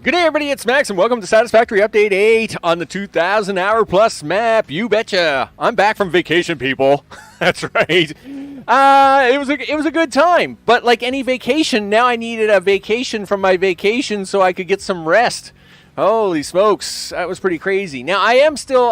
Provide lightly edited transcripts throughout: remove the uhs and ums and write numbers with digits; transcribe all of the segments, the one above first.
Good day, everybody. It's Max, and welcome to Satisfactory Update 8 on the 2,000 hour plus map. You betcha. I'm back from vacation, people. That's right. It was a good time, but like any vacation, now I needed a vacation from my vacation so I could get some rest. Holy smokes, that was pretty crazy. Now, I am still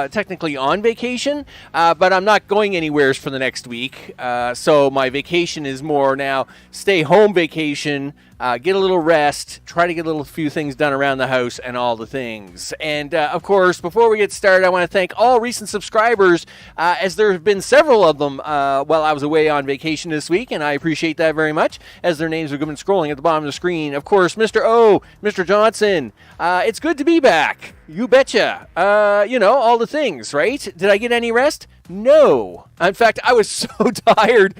technically on vacation, but I'm not going anywhere for the next week. So my vacation is more now stay-home vacation, get a little rest, try to get a few things done around the house and all the things. And, of course, before we get started, I want to thank all recent subscribers, as there have been several of them while I was away on vacation this week, and I appreciate that very much, as their names are given scrolling at the bottom of the screen. Of course, Mr. O, Mr. Johnson, it's good to be back. You betcha. All the things, right? Did I get any rest? No. In fact, I was so tired.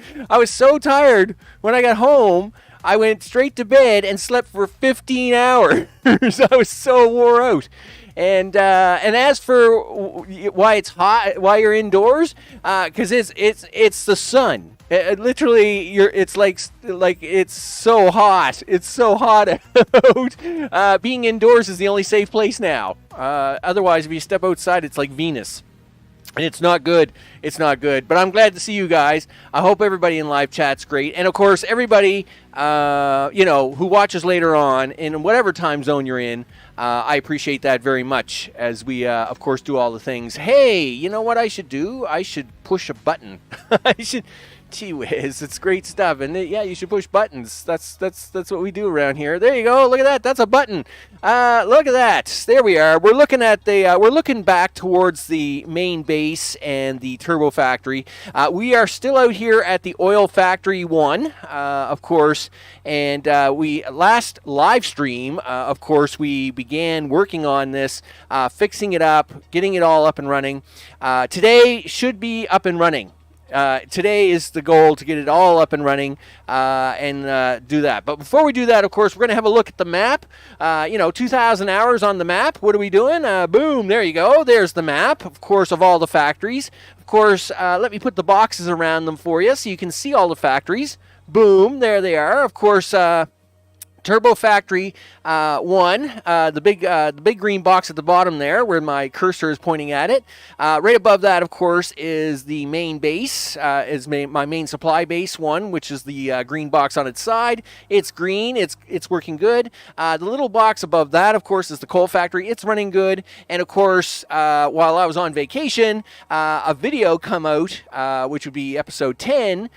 When I got home, I went straight to bed and slept for 15 hours. I was so wore out. And as for why it's hot, why you're indoors, because it's the sun. Literally, it's like it's so hot. It's so hot out. Being indoors is the only safe place now. Otherwise, if you step outside, it's like Venus. And it's not good. It's not good. But I'm glad to see you guys. I hope everybody in live chat's great. And, of course, everybody, who watches later on in whatever time zone you're in, I appreciate that very much as we, of course, do all the things. Hey, you know what I should do? I should push a button. Gee whiz, it's great stuff, and yeah, you should push buttons. That's what we do around here. There you go. Look at that. That's a button. Look at that. There we are. We're looking at we're looking back towards the main base and the turbo factory. We are still out here at the oil factory 1, of course, and we last live stream. Of course, we began working on this, fixing it up, getting it all up and running. Today should be up and running. Today is the goal to get it all up and running and do that. But before we do that, of course, we're going to have a look at the map. 2,000 hours on the map. What are we doing? Boom, there you go. There's the map, of course, of all the factories. Of course, let me put the boxes around them for you so you can see all the factories. Boom, there they are. Of course, Turbo Factory 1, the big green box at the bottom there where my cursor is pointing at it. Right above that, of course, is the main base, my main supply base 1, which is the green box on its side. It's green. It's working good. The little box above that, of course, is the coal factory. It's running good. And, of course, while I was on vacation, a video come out, which would be episode 10,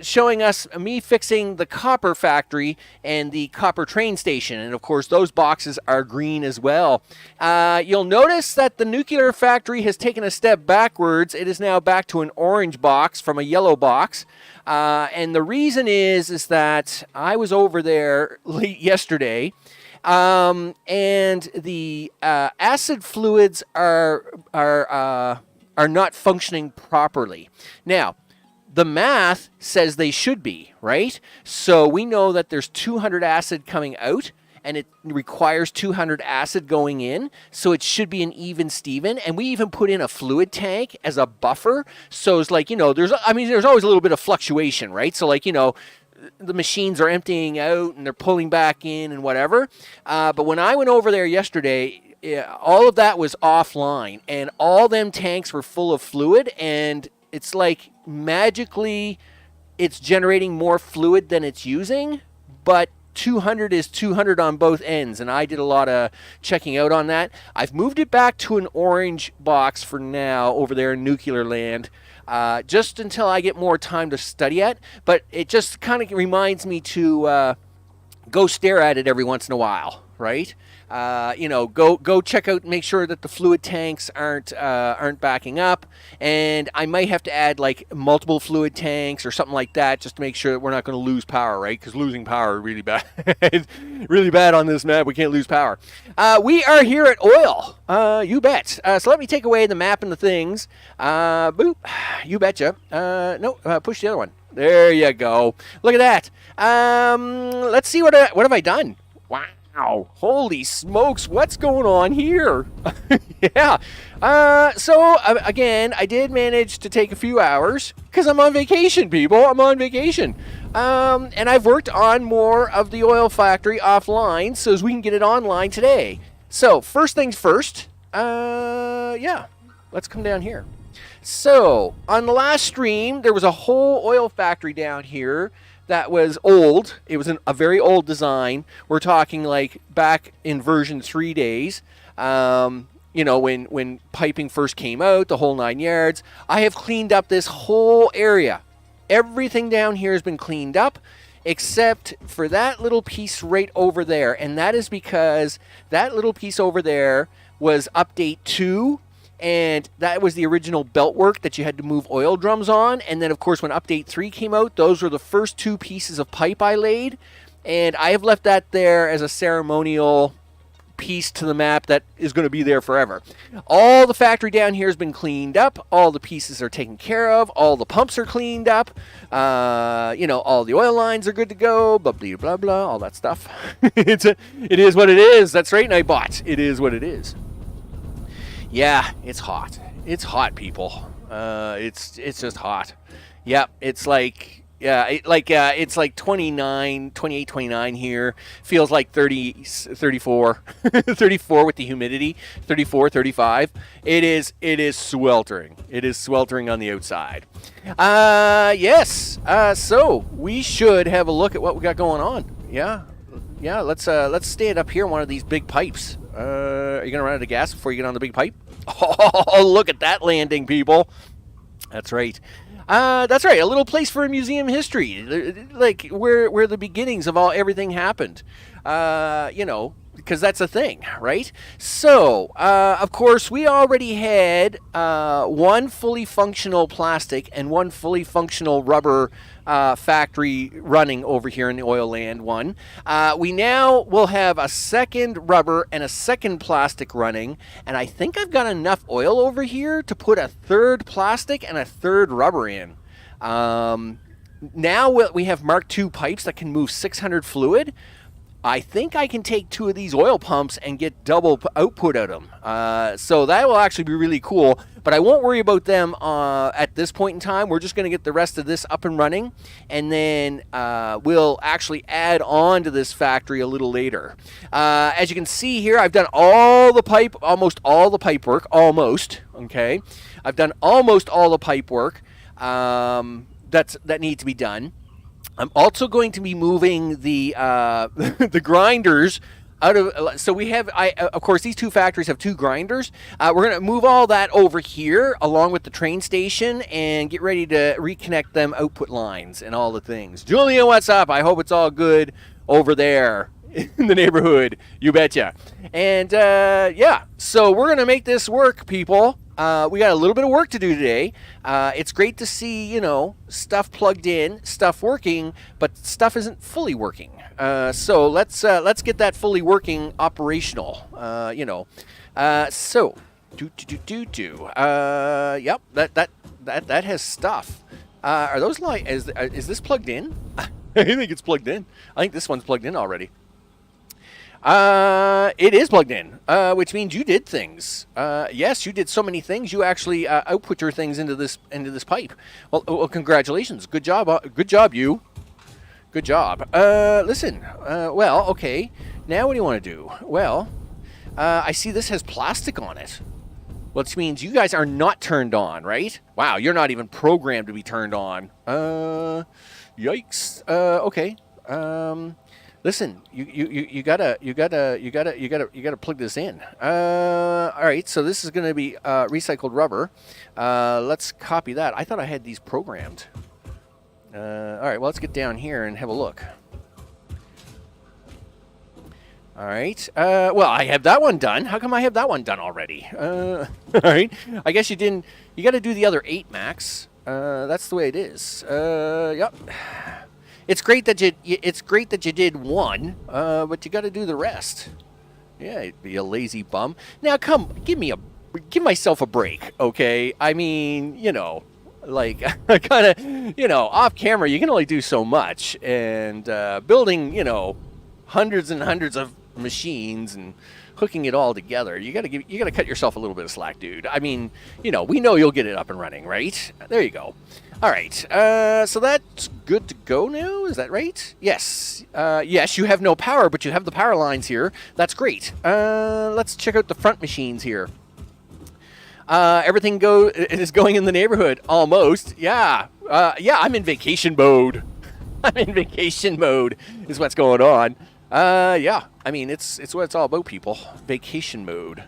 showing us me fixing the copper factory and the copper train station, and of course those boxes are green as well. You'll notice that the nuclear factory has taken a step backwards. It is now back to an orange box from a yellow box, and the reason is that I was over there late yesterday, and the acid fluids are not functioning properly. Now, the math says they should be, right? So we know that there's 200 acid coming out, and it requires 200 acid going in, so it should be an even Steven. And we even put in a fluid tank as a buffer, so it's like, there's always a little bit of fluctuation, right? So like, the machines are emptying out and they're pulling back in and whatever. But when I went over there yesterday, all of that was offline, and all them tanks were full of fluid, and it's like magically it's generating more fluid than it's using, but 200 is 200 on both ends, and I did a lot of checking out on that. I've moved it back to an orange box for now over there in nuclear land, just until I get more time to study it, but it just kind of reminds me to go stare at it every once in a while, right? Go check out, make sure that the fluid tanks aren't backing up, and I might have to add like multiple fluid tanks or something like that just to make sure that we're not going to lose power, right? Because losing power is really bad, really bad on this map. We can't lose power. We are here at oil. You bet. So let me take away the map and the things. Boop. You betcha. Push the other one. There you go. Look at that. Let's see what have I done. Wow. Wow, holy smokes, what's going on here? Yeah. Again, I did manage to take a few hours because I'm on vacation, people. I'm on vacation. And I've worked on more of the oil factory offline so as we can get it online today. So, first things first, yeah, let's come down here. So, on the last stream, there was a whole oil factory down here that was old. It was a very old design. We're talking like back in version 3 days. You know, when piping first came out, the whole 9 yards. I have cleaned up this whole area. Everything down here has been cleaned up except for that little piece right over there. And that is because that little piece over there was update 2. And that was the original belt work that you had to move oil drums on. And then, of course, when Update 3 came out, those were the first 2 pieces of pipe I laid. And I have left that there as a ceremonial piece to the map that is going to be there forever. All the factory down here has been cleaned up. All the pieces are taken care of. All the pumps are cleaned up. You know, all the oil lines are good to go. Blah, blah, blah, blah, all that stuff. It is what it is. That's right, Nightbot. It is what it is. Yeah, it's hot. It's hot, people. It's just hot. Yeah, it's like it's like 28, 29 here. Feels like 30, 34, 34 with the humidity. 34, 35. It is sweltering. It is sweltering on the outside. Yes. So we should have a look at what we got going on. Yeah. Let's stand up here in one of these big pipes. Are you gonna run out of gas before you get on the big pipe? Oh, look at that landing, people. That's right. That's right. A little place for a museum history, like where the beginnings of everything happened. You know, because that's a thing, right? So, of course, we already had one fully functional plastic and one fully functional rubber factory running over here in the oil land one. We now will have a second rubber and a second plastic running, and I think I've got enough oil over here to put a third plastic and a third rubber in. Now we have Mark II pipes that can move 600 fluid. I think I can take 2 of these oil pumps and get double output out of them. So that will actually be really cool, but I won't worry about them at this point in time. We're just going to get the rest of this up and running, and then we'll actually add on to this factory a little later. As you can see here, I've done almost all the pipe work, okay? I've done almost all the pipe work that needs to be done. I'm also going to be moving the the grinders out of. So we have, of course, these 2 factories have 2 grinders. We're going to move all that over here along with the train station and get ready to reconnect them output lines and all the things. Julian, what's up? I hope it's all good over there in the neighborhood. You betcha. And yeah, so we're going to make this work, people. We got a little bit of work to do today. It's great to see, you know, stuff plugged in, stuff working, but stuff isn't fully working. So let's get that fully working operational. You know, so yep, that has stuff. Are those like is this plugged in? I think it's plugged in. I think this one's plugged in already. It is plugged in, which means you did things. Yes, you did so many things. You actually output your things into this pipe. Well, congratulations. Good job. Good job, you. Good job. Listen. Well, okay. Now what do you want to do? Well, I see this has plastic on it, which means you guys are not turned on, right? Wow, you're not even programmed to be turned on. Yikes. Okay. Listen, you gotta plug this in. All right, so this is gonna be recycled rubber. Let's copy that. I thought I had these programmed. All right, well, let's get down here and have a look. All right. Well, I have that one done. How come I have that one done already? All right. I guess you didn't. You got to do the other 8, Max. That's the way it is. Yep. It's great that you did one, but you got to do the rest. Yeah, you'd be a lazy bum. Now, give myself a break, okay? I mean, you know, like kind of, you know, off camera, you can only do so much, and building, you know, hundreds and hundreds of machines and hooking it all together. You gotta cut yourself a little bit of slack, dude. I mean, you know, we know you'll get it up and running, right? There you go. All right, so that's good to go now. Is that right? Yes. Yes, you have no power, but you have the power lines here. That's great. Let's check out the front machines here. Everything is going in the neighborhood, almost. Yeah. Yeah, I'm in vacation mode. I'm in vacation mode is what's going on. Yeah, I mean, it's what it's all about, people. Vacation mode.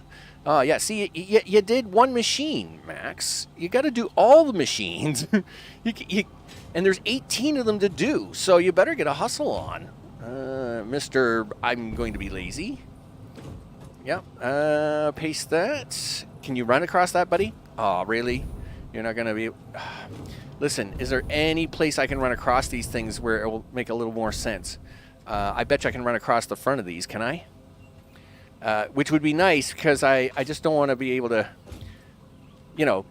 Yeah, see, you did one machine, Max. You got to do all the machines. And there's 18 of them to do, so you better get a hustle on. Mr. I'm going to be lazy. Yep, paste that. Can you run across that, buddy? Oh, really? You're not going to be... Listen, is there any place I can run across these things where it will make a little more sense? I bet you I can run across the front of these, can I? Which would be nice, because I just don't want to be able to, you know,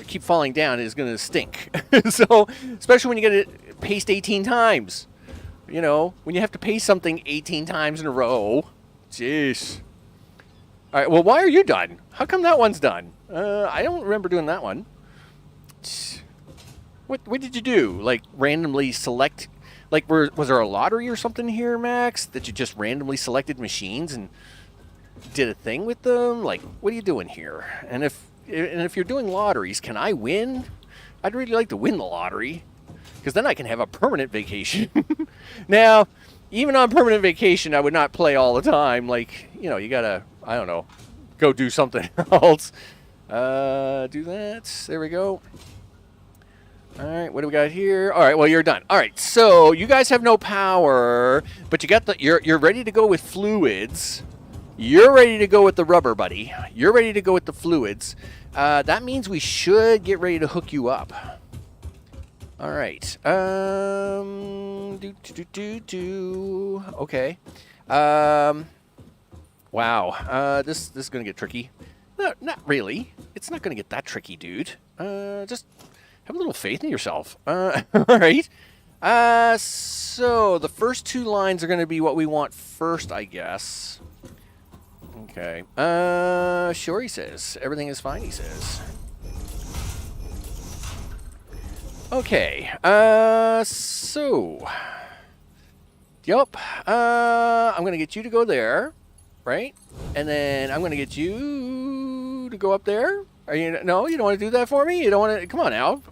keep falling down. It's going to stink. So, especially when you get it paced 18 times. You know, when you have to pace something 18 times in a row. Jeez. All right, well, why are you done? How come that one's done? I don't remember doing that one. What did you do? Like, randomly select... Like, was there a lottery or something here, Max, that you just randomly selected machines and did a thing with them? Like, what are you doing here? And if you're doing lotteries, can I win? I'd really like to win the lottery, because then I can have a permanent vacation. Now, even on permanent vacation, I would not play all the time. Like, you know, you gotta, I don't know, go do something else. Do that. There we go. All right, what do we got here? All right, well, you're done. All right, so you guys have no power, but you got you're ready to go with fluids. You're ready to go with the rubber, buddy. You're ready to go with the fluids. That means we should get ready to hook you up. All right. Okay. Wow. This is gonna get tricky. No, not really. It's not gonna get that tricky, dude. Just have a little faith in yourself. All right. So the first two lines are going to be what we want first, I guess. Okay. Sure, he says. Everything is fine, he says. Okay. So. Yep. I'm going to get you to go there, right? And then I'm going to get you to go up there. Are you? No, you don't want to do that for me? You don't want to? Come on now.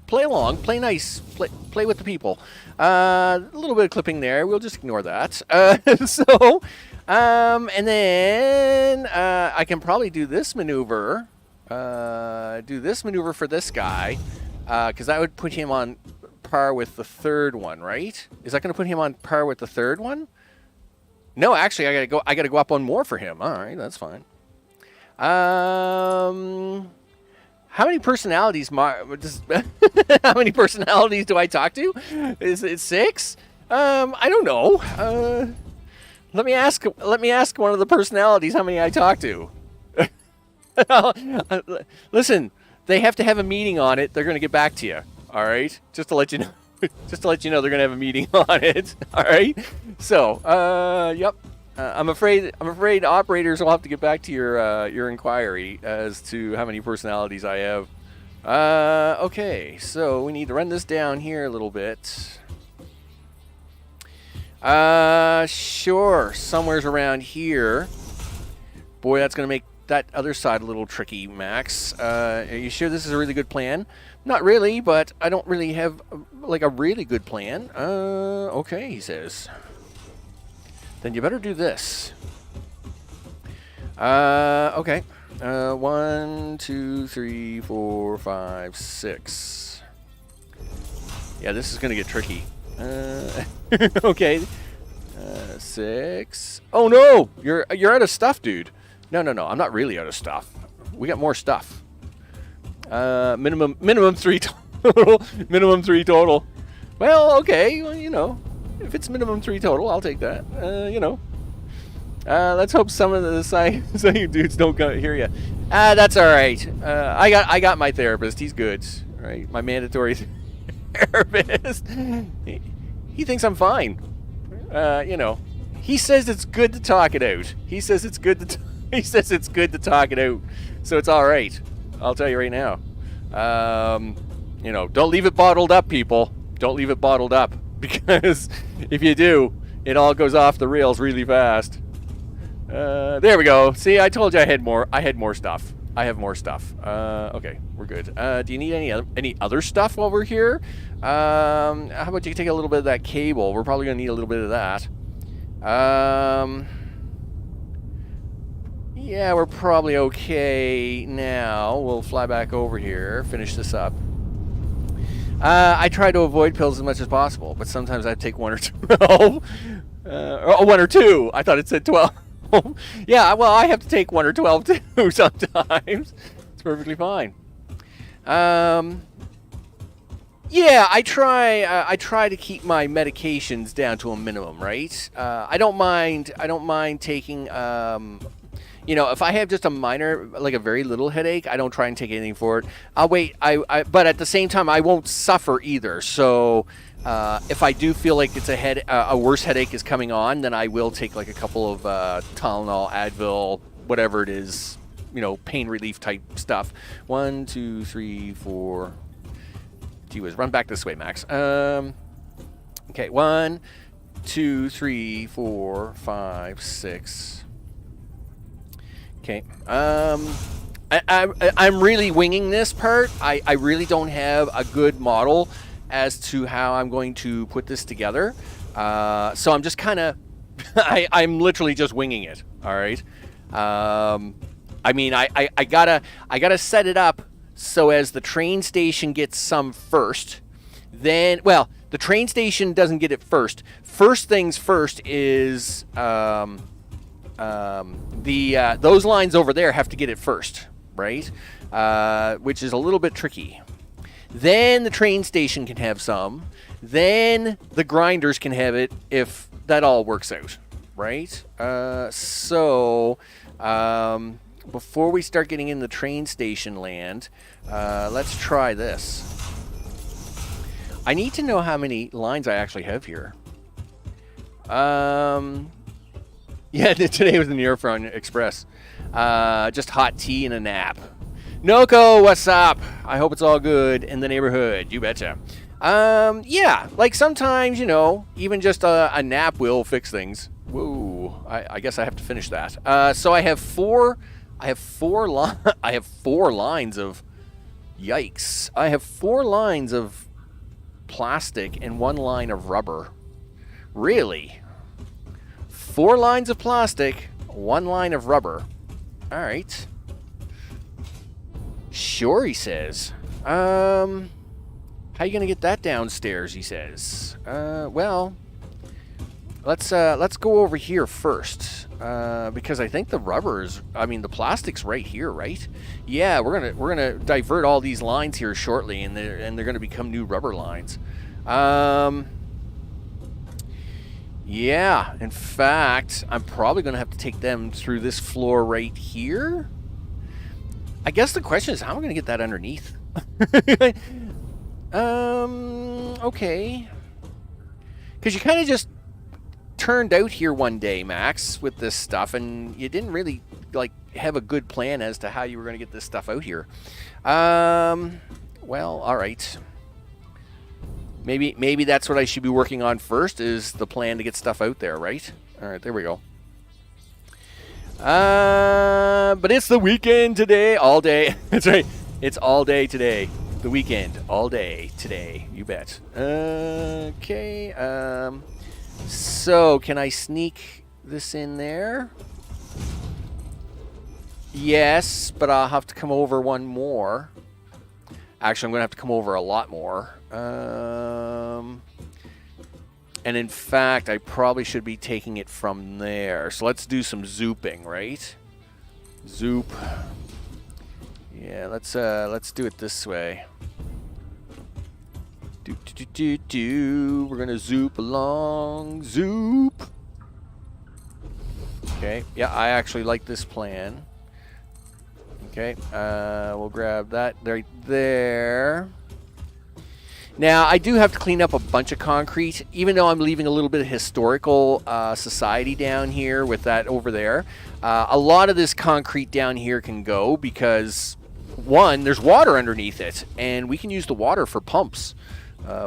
Play along, play nice, play with the people. A little bit of clipping there. We'll just ignore that. And then I can probably do this maneuver. Do this maneuver for this guy, because that would put him on par with the third one, right? Is that going to put him on par with the third one? No, actually, I gotta go up one more for him. All right, that's fine. How many personalities? How many personalities do I talk to? Is it 6? I don't know. Let me ask one of the personalities how many I talk to. Listen, they have to have a meeting on it. They're going to get back to you. All right, just to let you know. Just to let you know, they're going to have a meeting on it. All right. So, yep. I'm afraid operators will have to get back to your inquiry as to how many personalities I have. Okay, so we need to run this down here a little bit. Sure, somewhere's around here. Boy, that's going to make that other side a little tricky, Max. Are you sure this is a really good plan? Not really, but I don't really have, like, a really good plan. Okay, he says. Then you better do this. Okay. 1, 2, 3, 4, 5, 6. Yeah, this is gonna get tricky. Okay. 6. Oh no! You're out of stuff, dude. No. I'm not really out of stuff. We got more stuff. Minimum 3 total. Minimum 3 total. Well, okay. Well, you know. If it's minimum 3 total, I'll take that. You know. Let's hope some of the science dudes don't hear you. That's all right. I got my therapist. He's good. Right? My mandatory therapist. He thinks I'm fine. You know. He says it's good to talk it out. He says it's good to he says it's good to talk it out. So it's all right. I'll tell you right now. You know, don't leave it bottled up, people. Don't leave it bottled up, because if you do, it all goes off the rails really fast. There we go. See, I told you I had more. I had more stuff. I have more stuff. Okay, we're good. Do you need any other stuff while we're here? How about you take a little bit of that cable? We're probably gonna need a little bit of that. Yeah, we're probably okay now. We'll fly back over here, finish this up. I try to avoid pills as much as possible, but sometimes I take 1 or 12. Or 1 or 2. I thought it said 12. Yeah, well, I have to take 1 or 12 too sometimes. It's perfectly fine. Yeah, I try to keep my medications down to a minimum, right? I don't mind taking you know, if I have just a minor, like a very little headache, I don't try and take anything for it. I'll wait. But at the same time, I won't suffer either. So if I do feel like it's a worse headache is coming on, then I will take like a couple of Tylenol, Advil, whatever it is, you know, pain relief type stuff. 1, 2, 3, 4. Gee whiz, run back this way, Max. Okay, 1, 2, 3, 4, 5, 6. Okay. I'm really winging this part. I really don't have a good model as to how I'm going to put this together. So I'm just kind of, I'm literally just winging it. All right. I mean, I gotta set it up so as the train station gets some first. Then, well, the train station doesn't get it first. First things first is those lines over there have to get it first, right? Which is a little bit tricky. Then the train station can have some. Then the grinders can have it if that all works out, right? Before we start getting in the train station land, let's try this. I need to know how many lines I actually have here. Yeah, today was the New York Express. Just hot tea and a nap. Noko, what's up? I hope it's all good in the neighborhood. You betcha. Yeah, like sometimes, you know, even just a nap will fix things. Whoa, I guess I have to finish that. So I have four lines of, yikes. I have 4 lines of plastic and 1 line of rubber. Really? 4 lines of plastic, 1 line of rubber. All right. Sure, he says. How you gonna get that downstairs? He says. Well, let's go over here first, because I think the the plastic's right here, right? Yeah, we're gonna divert all these lines here shortly, and they're gonna become new rubber lines. Yeah, in fact, I'm probably going to have to take them through this floor right here. I guess the question is, how am I going to get that underneath? Okay. Because you kind of just turned out here one day, Max, with this stuff, and you didn't really, like, have a good plan as to how you were going to get this stuff out here. Well, all right. Maybe that's what I should be working on first, is the plan to get stuff out there, right? All right, there we go. But it's the weekend today, all day. That's right. It's all day today. The weekend, all day today. You bet. Okay. So can I sneak this in there? Yes, but I'll have to come over one more. Actually, I'm going to have to come over a lot more. And in fact, I probably should be taking it from there. So let's do some zooping, right? Zoop. Yeah, let's do it this way. We're gonna zoop along. Zoop. Okay. Yeah, I actually like this plan. Okay. We'll grab that right there. Now, I do have to clean up a bunch of concrete, even though I'm leaving a little bit of historical society down here with that over there. A lot of this concrete down here can go because, one, there's water underneath it, and we can use the water for pumps,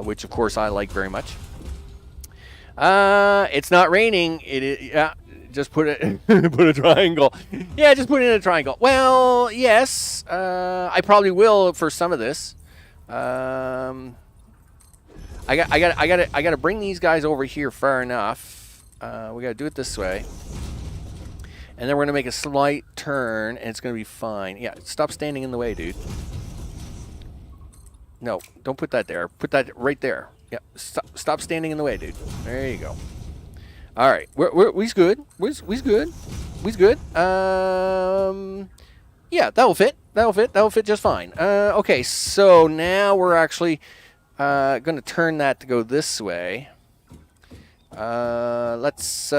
which, of course, I like very much. It's not raining. It is, yeah, just put it, put a triangle. Yeah, just put it in a triangle. Well, yes, I probably will for some of this. I got to bring these guys over here far enough. We got to do it this way. And then we're going to make a slight turn, and it's going to be fine. Yeah, stop standing in the way, dude. No, don't put that there. Put that right there. Yeah, stop standing in the way, dude. There you go. All right, we's good. We's good. We's good. Yeah, that'll fit. That'll fit just fine. Okay, so now we're actually going to turn that to go this way. Let's.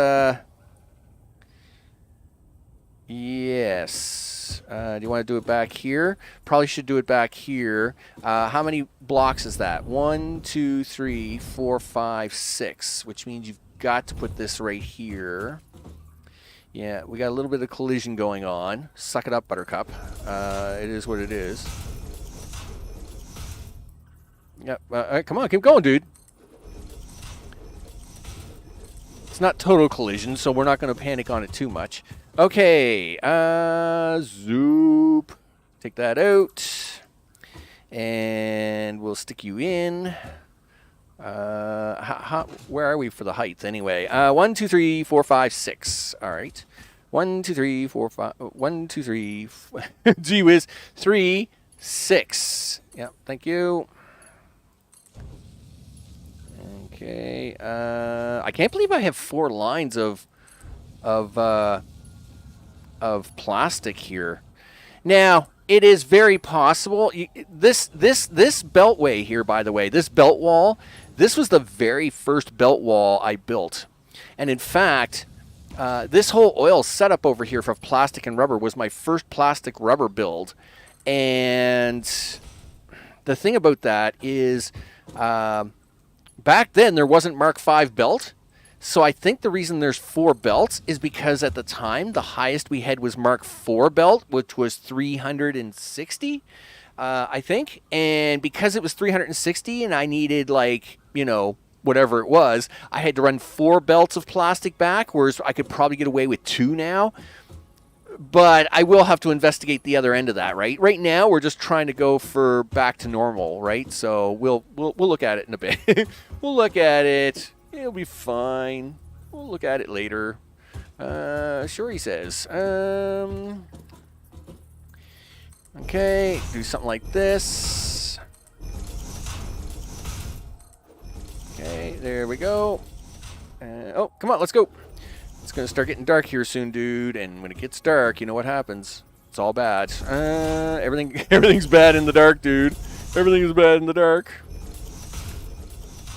Yes. Do you want to do it back here? Probably should do it back here. How many blocks is that? 1, 2, 3, 4, 5, 6. Which means you've got to put this right here. Yeah, we got a little bit of collision going on. Suck it up, Buttercup. It is what it is. Yep. Come on, keep going, dude. It's not total collision, so we're not going to panic on it too much. Okay. Zoop. Take that out. And we'll stick you in. Where are we for the height anyway? 1, 2, 3, 4, 5, 6. All right. 1, 2, 3, 4, 5. 1, 2, 3. Gee whiz. 3, 6. Yeah. Thank you. Okay. I can't believe I have 4 lines of plastic here. Now, it is very possible. This beltway here, by the way, this belt wall, this was the very first belt wall I built. And in fact, this whole oil setup over here for plastic and rubber was my first plastic rubber build. And the thing about that is, back then there wasn't Mark V belt. So I think the reason there's 4 belts is because at the time, the highest we had was Mark IV belt, which was 360, I think. And because it was 360 and I needed, like, you know, whatever it was, I had to run 4 belts of plastic back, whereas I could probably get away with 2 now. But I will have to investigate the other end of that, right? Right now, we're just trying to go for back to normal, right? So we'll look at it in a bit. We'll look at it. It'll be fine. We'll look at it later. Sure, he says. Okay, do something like this. Okay, there we go. Oh, come on, let's go. It's going to start getting dark here soon, dude. And when it gets dark, you know what happens. It's all bad. Everything's bad in the dark, dude. Everything is bad in the dark.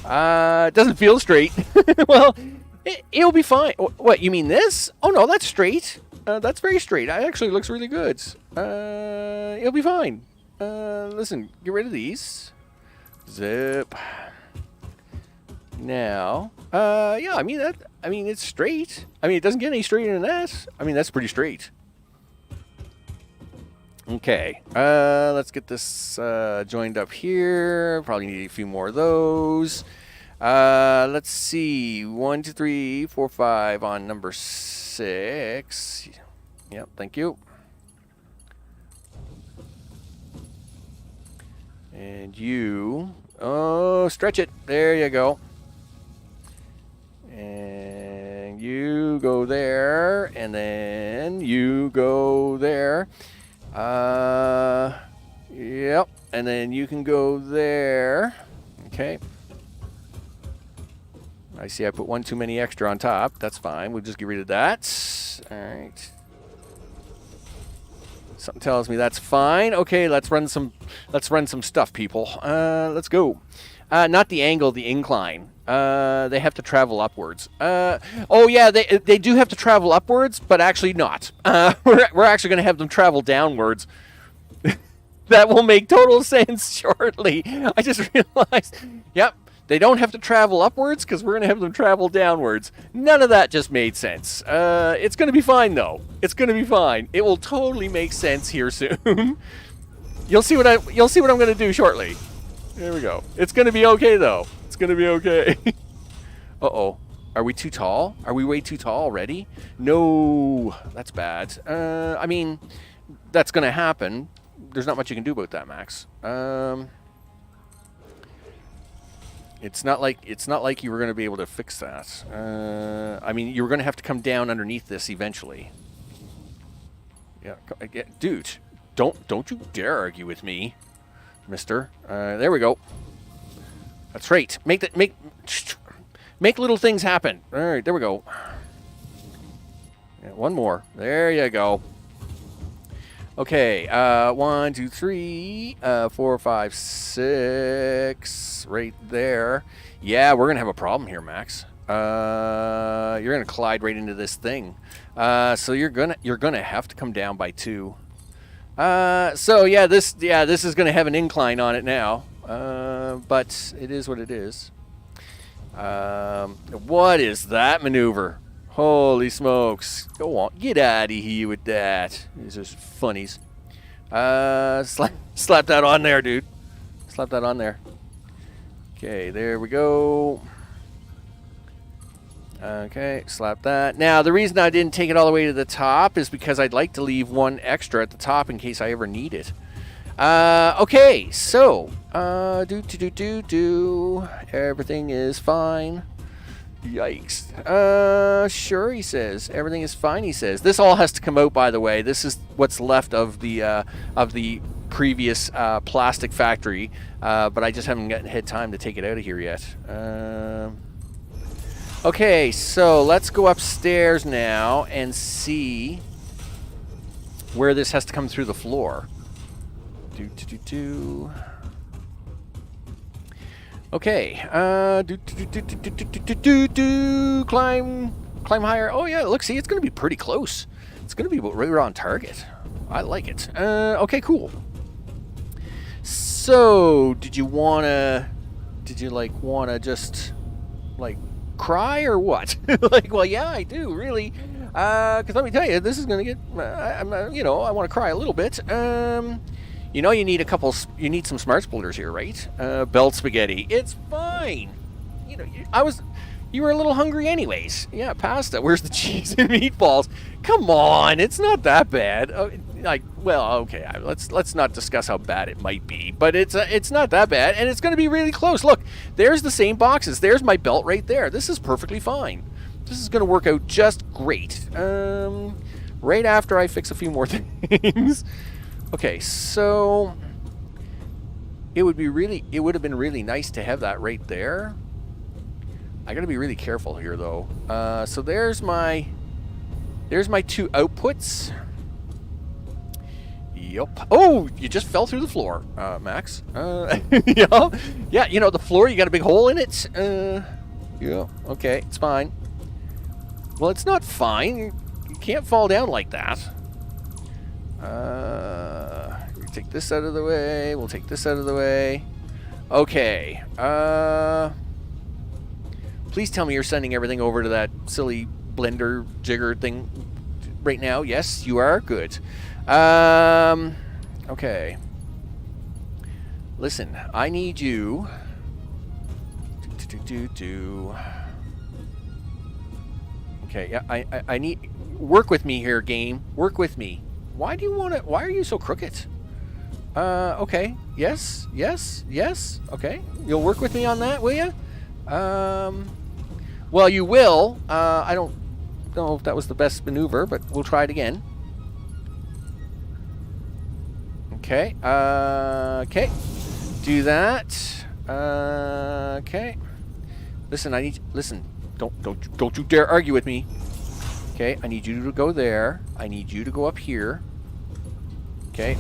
It doesn't feel straight. Well, it'll be fine. What, you mean this? Oh, no, that's straight. That's very straight. It actually looks really good. It'll be fine. Listen, get rid of these. Zip. Now, yeah, I mean, it's straight. I mean, it doesn't get any straighter than that. I mean, that's pretty straight. Okay, let's get this joined up here. Probably need a few more of those. Let's see. 1, 2, 3, 4, 5 on number 6. Yep, thank you. And you. Oh, stretch it. There you go. And you go there. And then you go there. Yep, and then you can go there. Okay. I see I put 1 too many extra on top. That's fine. We'll just get rid of that. All right. Something tells me that's fine. Okay, let's run some stuff, people. Let's go. Not the angle, the incline. They have to travel upwards. Oh yeah, they do have to travel upwards, but actually not. We're actually going to have them travel downwards. That will make total sense shortly. I just realized, yep, they don't have to travel upwards because we're going to have them travel downwards. None of that just made sense. It's going to be fine, though. It's going to be fine. It will totally make sense here soon. You'll see what I'm going to do shortly. There we go. It's going to be okay, though. It's going to be okay. Uh-oh. Are we too tall? Are we way too tall already? No. That's bad. I mean, that's going to happen. There's not much you can do about that, Max. It's not like you were going to be able to fix that. I mean, you were going to have to come down underneath this eventually. Yeah, dude, don't you dare argue with me, Mister. There we go. That's right. Make little things happen. All right, there we go. Yeah, one more. There you go. Okay, 1, 2, 3, 4, 5, 6, right there. Yeah, we're gonna have a problem here, Max. You're gonna collide right into this thing. So you're gonna have to come down by 2. So yeah, this is gonna have an incline on it now. But it is what it is. What is that maneuver? Holy smokes. Go on. Get out of here with that. These are funnies. Slap that on there, dude. Slap that on there. Okay, there we go. Okay, slap that. Now, the reason I didn't take it all the way to the top is because I'd like to leave one extra at the top in case I ever need it. Okay, so, everything is fine. Yikes. Sure, he says. Everything is fine, he says. This all has to come out, by the way. This is what's left of the previous plastic factory, but I just haven't had time to take it out of here yet. Okay, so let's go upstairs now and see where this has to come through the floor. Okay, climb higher. Oh yeah, look, see, it's gonna be pretty close. It's gonna be right on target. I like it. Okay, cool. So, did you wanna just cry or what? Well, yeah, I do really. Because let me tell you, this is gonna get. I want to cry a little bit. You need some smart splitters here, right? Belt spaghetti. It's fine. You were a little hungry anyways. Yeah, pasta. Where's the cheese and meatballs? Come on, it's not that bad. Okay, let's not discuss how bad it might be, but it's not that bad, and it's going to be really close. Look, there's the same boxes. There's my belt right there. This is perfectly fine. This is going to work out just great. Right after I fix a few more things. Okay, so it would have been really nice to have that right there. I gotta be really careful here though. So there's my 2 outputs. Yup. Oh, you just fell through the floor, Max. Yeah, the floor, you got a big hole in it. Yeah, okay, it's fine. Well, it's not fine. You can't fall down like that. We take this out of the way. We'll take this out of the way. Okay. Please tell me you're sending everything over to that silly blender jigger thing right now. Yes, you are. Good. Okay. Listen, I need you Okay, yeah, I need work with me here, game. Work with me. Why are you so crooked? Okay. Yes. Okay. You'll work with me on that, will you? Well, you will. I don't know if that was the best maneuver, but we'll try it again. Okay. Okay. Do that. Okay. Listen. Don't you dare argue with me. Okay, I need you to go there. I need you to go up here. Okay.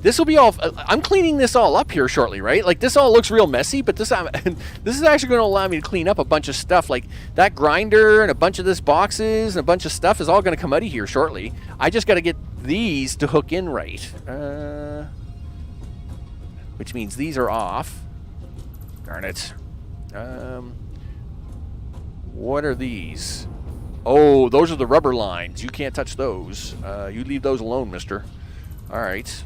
This will be all. I'm cleaning this all up here shortly, right? Like, this all looks real messy, but this is actually going to allow me to clean up a bunch of stuff. Like, that grinder and a bunch of this boxes and a bunch of stuff is all going to come out of here shortly. I just got to get these to hook in right. Which means these are off. Darn it. What are these? Oh, those are the rubber lines. You can't touch those. You leave those alone, mister. All right.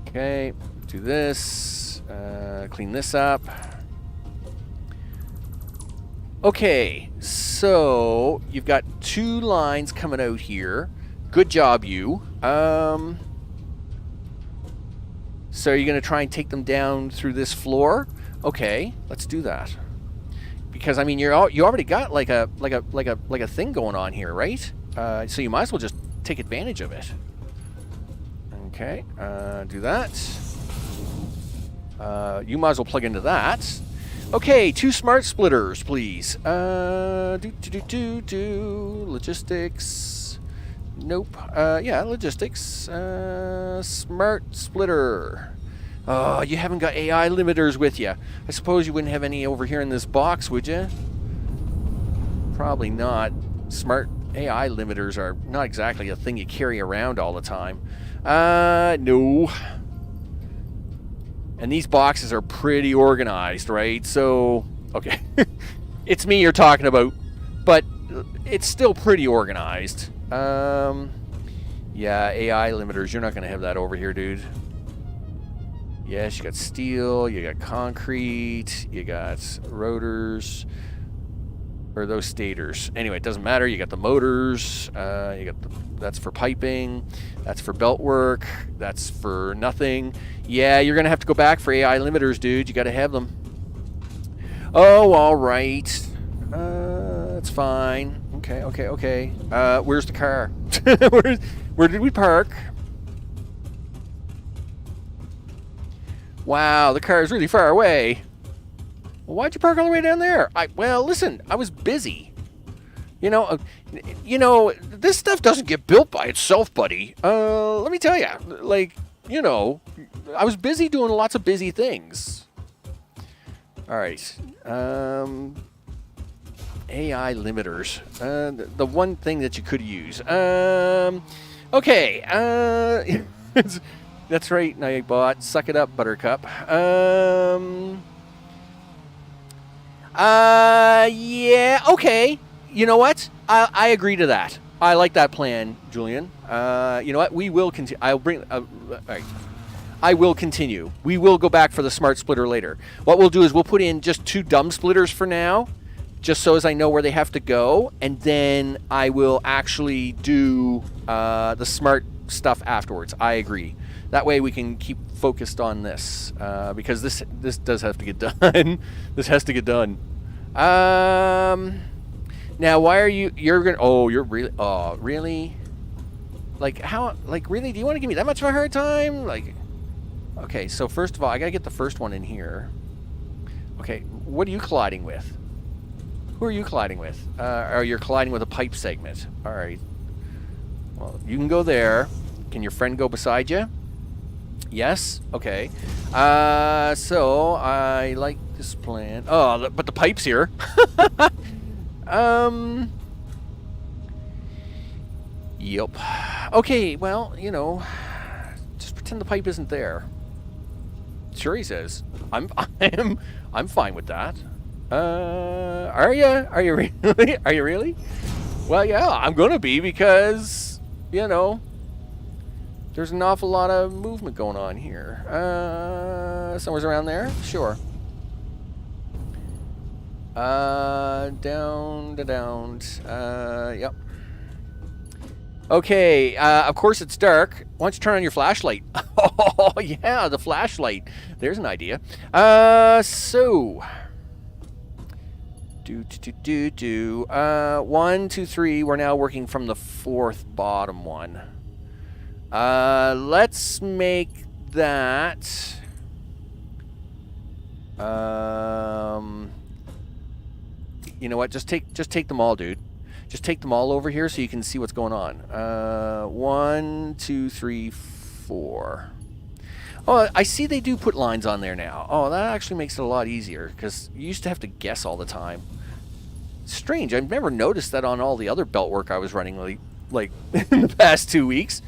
Okay, do this. Clean this up. Okay, so you've got 2 lines coming out here. Good job, you. So are you going to try and take them down through this floor? Okay, let's do that. Because I mean, you already got like a thing going on here, right? So you might as well just take advantage of it. Okay, do that. You might as well plug into that. Okay, 2 smart splitters, please. Logistics. Nope. Yeah, logistics. Smart splitter. Oh, you haven't got AI limiters with you. I suppose you wouldn't have any over here in this box, would you? Probably not. Smart AI limiters are not exactly a thing you carry around all the time. No. And these boxes are pretty organized, right? So, okay. It's me you're talking about, but it's still pretty organized. Yeah, AI limiters, you're not going to have that over here, dude. Yes, you got steel, you got concrete, you got rotors, or those stators. Anyway, it doesn't matter. You got the motors, that's for piping, that's for belt work, that's for nothing. Yeah, you're going to have to go back for AI limiters, dude. You got to have them. Oh, all right. That's fine. Okay. Where's the car? Where did we park? Wow, the car is really far away. Well, why'd you park all the way down there? Well, listen, I was busy. You know, this stuff doesn't get built by itself, buddy. Let me tell you, like, you know, I was busy doing lots of busy things. All right. AI limiters. The one thing that you could use. Okay. That's right, Nightbot. Suck it up, Buttercup. Yeah, okay. You know what? I agree to that. I like that plan, Julian. You know what? We will continue. All right. I will continue. We will go back for the smart splitter later. What we'll do is we'll put in just 2 dumb splitters for now, just so as I know where they have to go, and then I will actually do the smart stuff afterwards. I agree. That way we can keep focused on this, because this does have to get done. This has to get done. Now, why are you're gonna? Oh, you're really? Oh, really? Like how? Like really? Do you want to give me that much of a hard time? Like, okay. So first of all, I gotta get the first one in here. Okay, what are you colliding with? Who are you colliding with? Or you're colliding with a pipe segment. All right. Well, you can go there. Can your friend go beside you? Yes? Okay. So, I like this plan. Oh, but the pipe's here. Yep. Okay, well, you know, just pretend the pipe isn't there. Sure, he says. I'm fine with that. Are you? Are you really? Are you really? Well, yeah, I'm gonna be because, you know, there's an awful lot of movement going on here. Somewhere's around there? Sure. Down. Yep. Okay, of course it's dark. Why don't you turn on your flashlight? Oh, yeah, the flashlight. There's an idea. So... 1, 2, 3. We're now working from the 4th bottom one. Let's make that. You know what? Just take them all, dude. Just take them all over here so you can see what's going on. 1, 2, 3, 4. Oh, I see they do put lines on there now. Oh, that actually makes it a lot easier because you used to have to guess all the time. strange. I've never noticed that on all the other belt work I was running like in the past 2 weeks.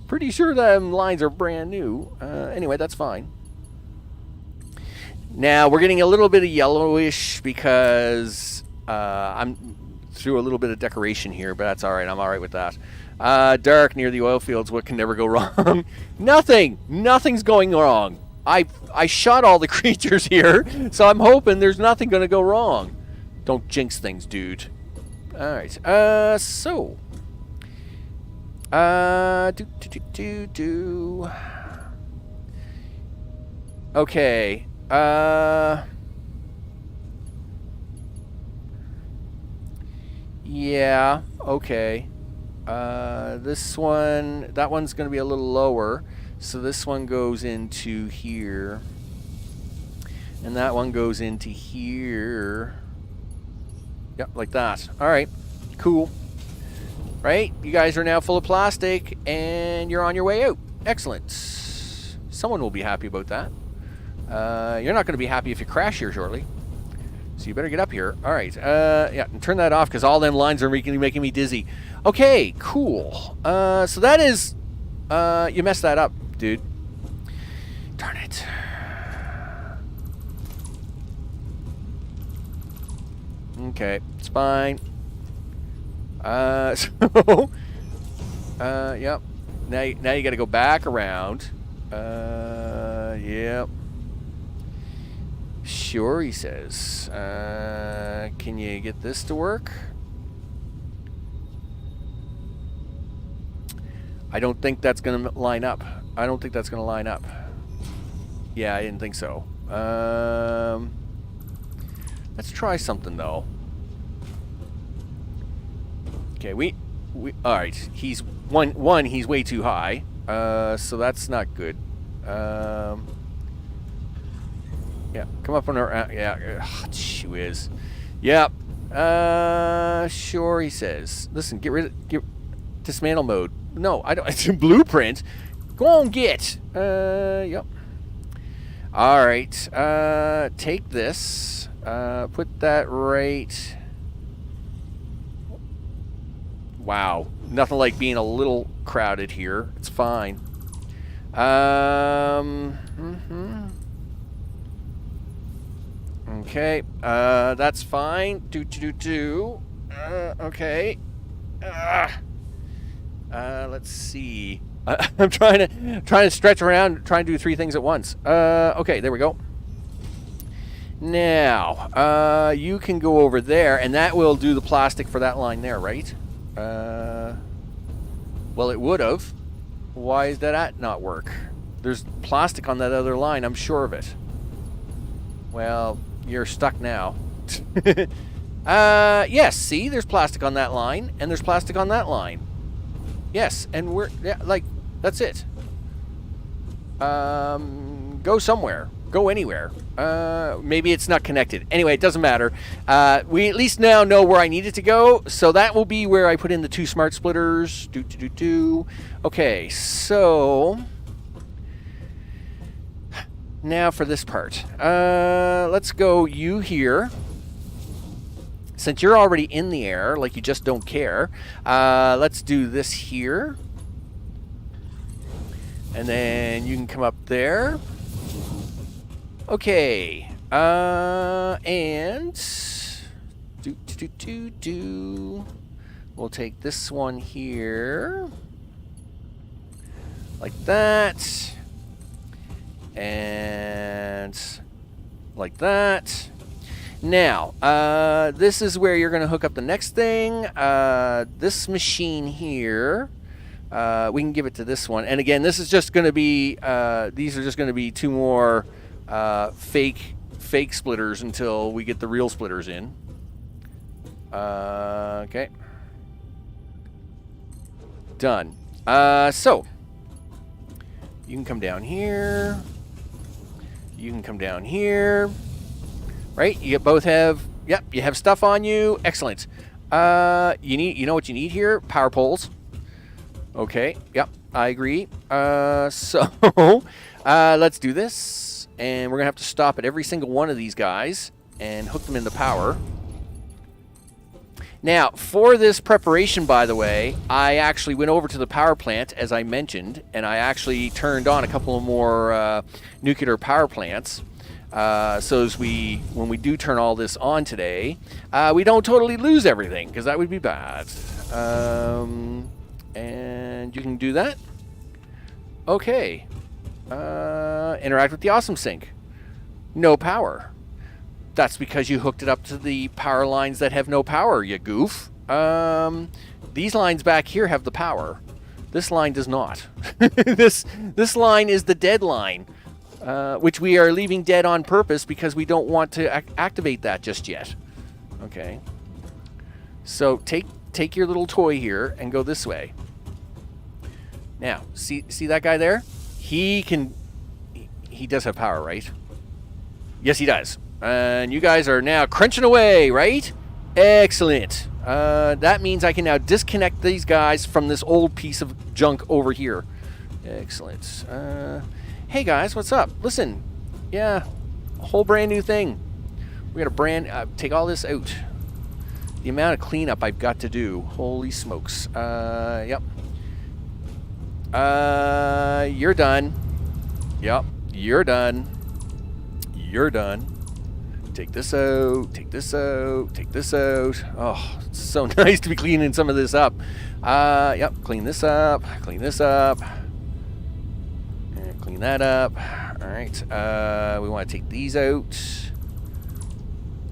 Pretty sure them lines are brand new. Anyway, that's fine. Now we're getting a little bit of yellowish because I'm through a little bit of decoration here, but that's all right. I'm all right with that. Dark near the oil fields. What can never go wrong? Nothing's going wrong. I shot all the creatures here, so I'm hoping there's nothing going to go wrong. Don't jinx things, dude. All right. So. Okay. Yeah. Okay. This one, that one's going to be a little lower. So this one goes into here. And that one goes into here. Yep, like that. All right. Cool. Right? You guys are now full of plastic, and you're on your way out. Excellent. Someone will be happy about that. You're not going to be happy if you crash here shortly. So you better get up here. All right. Yeah, and turn that off because all them lines are making me dizzy. Okay, cool. So that is... you messed that up, dude. Darn it. Okay, it's fine. So... yep. Now you got to go back around. Yep. Sure, he says. Can you get this to work? I don't think that's going to line up. I don't think that's going to line up. Yeah, I didn't think so. Let's try something, though. Okay, we all right. He's he's way too high. So that's not good. Yeah, come up on our... yeah, she whiz. Yep. Sure, he says. Listen, get dismantle mode. No, I don't. It's a blueprint. Go on, get. Yep. All right. Take this. Put that right... Wow. Nothing like being a little crowded here. It's fine. Okay. That's fine. Okay. Let's see. I'm trying to stretch around, trying to do 3 things at once. Okay, there we go. Now, you can go over there, and that will do the plastic for that line there, right? Well, it would have. Why does that not work? There's plastic on that other line, I'm sure of it. Well, you're stuck now. Yes, see, there's plastic on that line, and there's plastic on that line. Yes, and we're, yeah, like, that's it. Go somewhere. Go anywhere. Maybe it's not connected. Anyway, it doesn't matter. We at least now know where I need it to go, so that will be where I put in the 2 smart splitters. Okay, so... now for this part. Let's go you here. Since you're already in the air, like you just don't care, let's do this here. And then you can come up there. Okay. And... we'll take this one here. Like that. And... like that. Now, this is where you're going to hook up the next thing. This machine here, we can give it to this one. And again, this is just going to be, these are just going to be 2 more fake splitters until we get the real splitters in. Okay. Done. So, you can come down here. You can come down here. Right? You both have, yep, you have stuff on you. Excellent. You know what you need here? Power poles. Okay, yep, I agree. So, let's do this. And we're going to have to stop at every single one of these guys and hook them into power. Now, for this preparation, by the way, I actually went over to the power plant, as I mentioned, and I actually turned on a couple more nuclear power plants. So when we do turn all this on today, we don't totally lose everything, because that would be bad. And you can do that. Okay. Interact with the awesome sink. No power. That's because you hooked it up to the power lines that have no power, you goof. These lines back here have the power. This line does not. This line is the dead line, which we are leaving dead on purpose because we don't want to activate that just yet. Okay. So take your little toy here and go this way. Now, see that guy there? He does have power, right? Yes, he does. And you guys are now crunching away, right? Excellent. That means I can now disconnect these guys from this old piece of junk over here. Excellent. Hey guys, what's up? Listen, yeah, a whole brand new thing. We got a take all this out. The amount of cleanup I've got to do. Holy smokes. Yep. You're done. Yep, you're done. You're done. Take this out, take this out, take this out. Oh, it's so nice to be cleaning some of this up. Yep, clean this up, clean this up. And clean that up. All right, we want to take these out.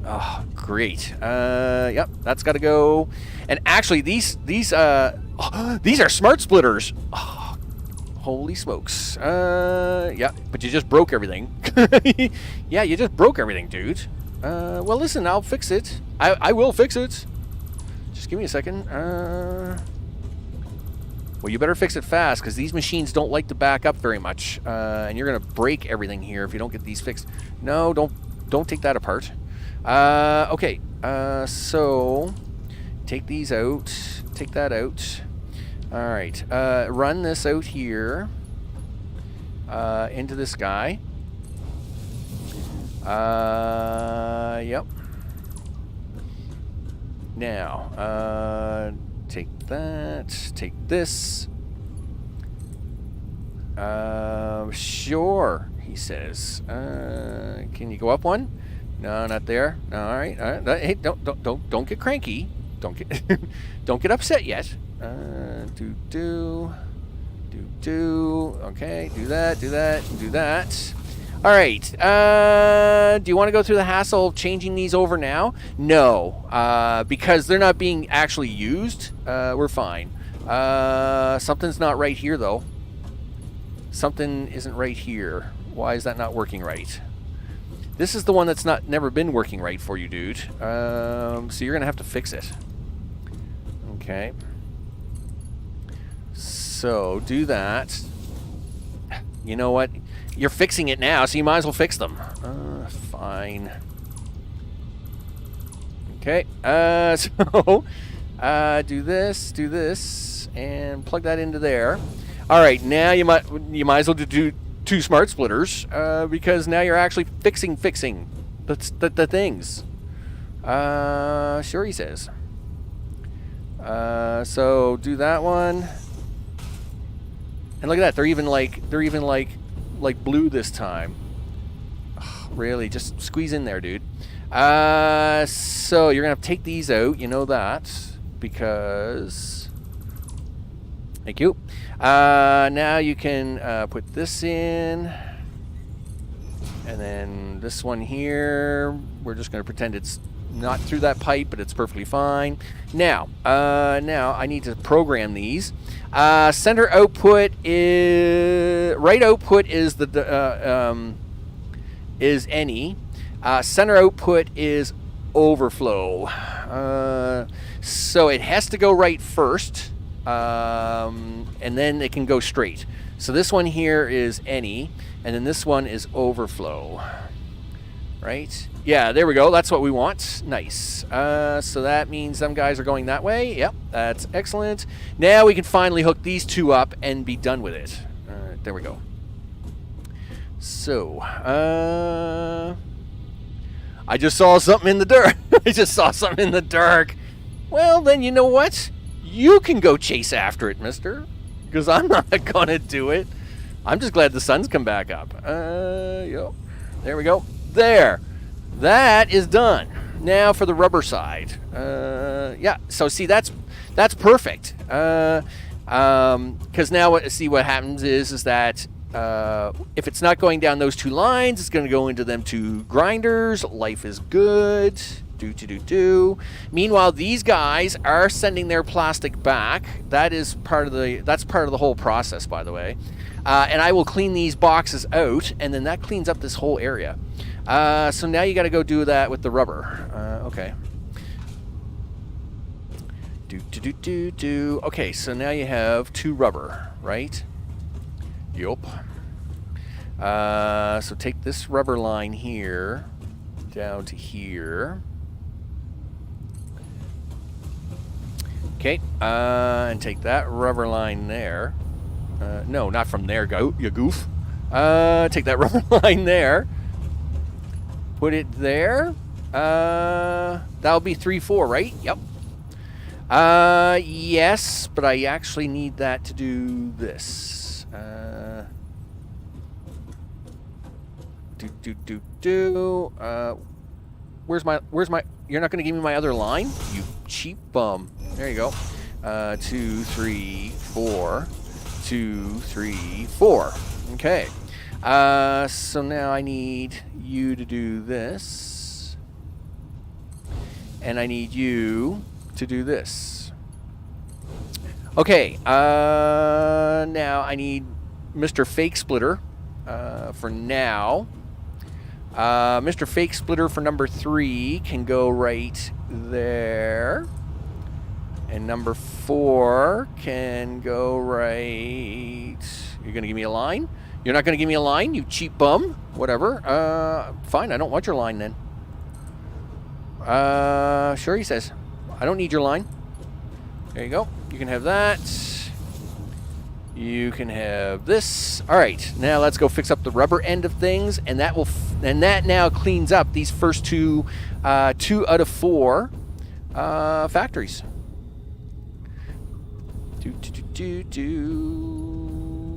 Oh, great. Yep, that's got to go. And actually, these are smart splitters. Oh, holy smokes. Yeah, but you just broke everything. Yeah, you just broke everything, dude. Well, listen, I'll fix it. I will fix it. Just give me a second. Well, you better fix it fast, because these machines don't like to back up very much. And you're going to break everything here if you don't get these fixed. No, don't take that apart. Okay, so take these out. Take that out. All right, run this out here into this guy. Yep. Now, take that, take this. Sure, he says. Can you go up one? No, not there. No, all right. Hey, don't get cranky. Don't get upset yet. Okay, do that. All right. Do you want to go through the hassle of changing these over now? No, because they're not being actually used. We're fine. Something's not right here, though. Something isn't right here. Why is that not working right? This is the one that's never been working right for you, dude. So you're gonna have to fix it. Okay. So do that. You know what? You're fixing it now, so you might as well fix them. Fine. Okay. So do this, and plug that into there. All right. Now you might as well do 2 smart splitters, because now you're actually fixing the things. Sure, he says. So do that one. And look at that, they're even like blue this time. Ugh, really, just squeeze in there, dude. So you're gonna have to take these out, you know that, because thank you. Now you can put this in, and then this one here, we're just gonna pretend it's not through that pipe, but it's perfectly fine. Now I need to program these. Center output is right output is is any. Center output is overflow. So it has to go right first, and then it can go straight. So this one here is any, and then this one is overflow. Right? Yeah, there we go. That's what we want. Nice. So that means them guys are going that way. Yep, that's excellent. Now we can finally hook these 2 up and be done with it. There we go. So, I just saw something in the dark. I just saw something in the dark. Well, then you know what? You can go chase after it, mister. Because I'm not going to do it. I'm just glad the sun's come back up. Yo. There we go. There. That is done. Now for the rubber side. Yeah, so see, that's perfect. Because now, see, what happens is that if it's not going down those two lines, it's going to go into them two grinders. Life is good. Meanwhile, these guys are sending their plastic back. That's part of the whole process, by the way. And I will clean these boxes out, and then that cleans up this whole area. So now you got to go do that with the rubber. Okay. Okay, so now you have 2 rubber, right? Yup. So take this rubber line here down to here. Okay, and take that rubber line there. No, not from there, you goof. Take that rubber line there. Put it there. That'll be 3, 4, right? Yep. Yes, but I actually need that to do this. Where's my, you're not going to give me my other line? You cheap bum. There you go. 2, 3, 4. 2, 3, 4. Okay. So now I need you to do this. And I need you to do this. Okay. Now I need Mr. Fake Splitter for now. Mr. Fake Splitter for number 3 can go right there. And number 4 can go right... You're going to give me a line? You're not going to give me a line, you cheap bum? Whatever. Fine, I don't want your line then. Sure, he says. I don't need your line. There you go. You can have that. You can have this. All right, now let's go fix up the rubber end of things, and that will... and that now cleans up these first 2 out of 4 factories.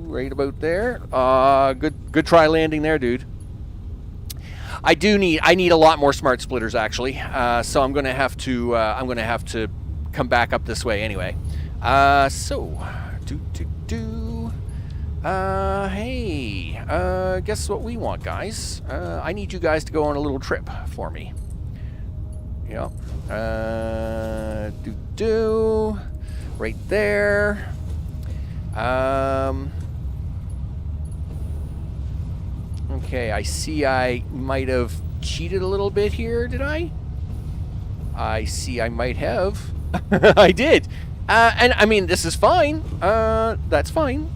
Right about there. Good try landing there, dude. I need a lot more smart splitters actually. So I'm gonna have to come back up this way anyway. Hey, guess what we want, guys? I need you guys to go on a little trip for me. Yeah. Right there. Okay, I see I might have cheated a little bit here, did I? I see I might have. I did. And I mean, this is fine. That's fine.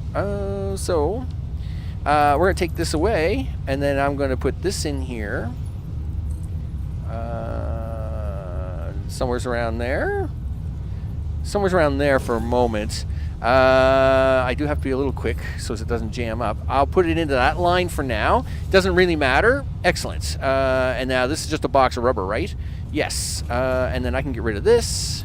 So, we're going to take this away, and then I'm going to put this in here. Somewhere's around there. Somewhere's around there for a moment. I do have to be a little quick so as it doesn't jam up. I'll put it into that line for now. Doesn't really matter. Excellent. And now this is just a box of rubber, right? Yes. And then I can get rid of this.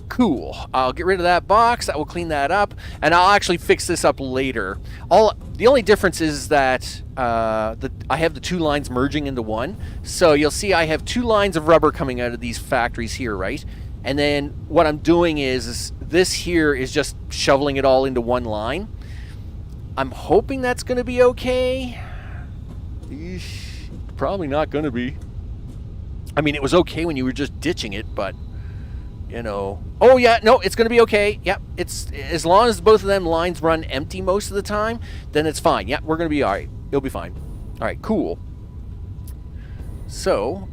Cool. I'll get rid of that box. That will clean that up. And I'll actually fix this up later. The only difference is that I have the 2 lines merging into one. So you'll see I have 2 lines of rubber coming out of these factories here, right? And then what I'm doing is this here is just shoveling it all into one line. I'm hoping that's going to be okay. Eesh, probably not going to be. I mean, it was okay when you were just ditching it, but, you know. Oh, yeah, no, it's going to be okay. Yep, it's as long as both of them lines run empty most of the time, then it's fine. Yeah, we're going to be all right. It'll be fine. All right, cool. So,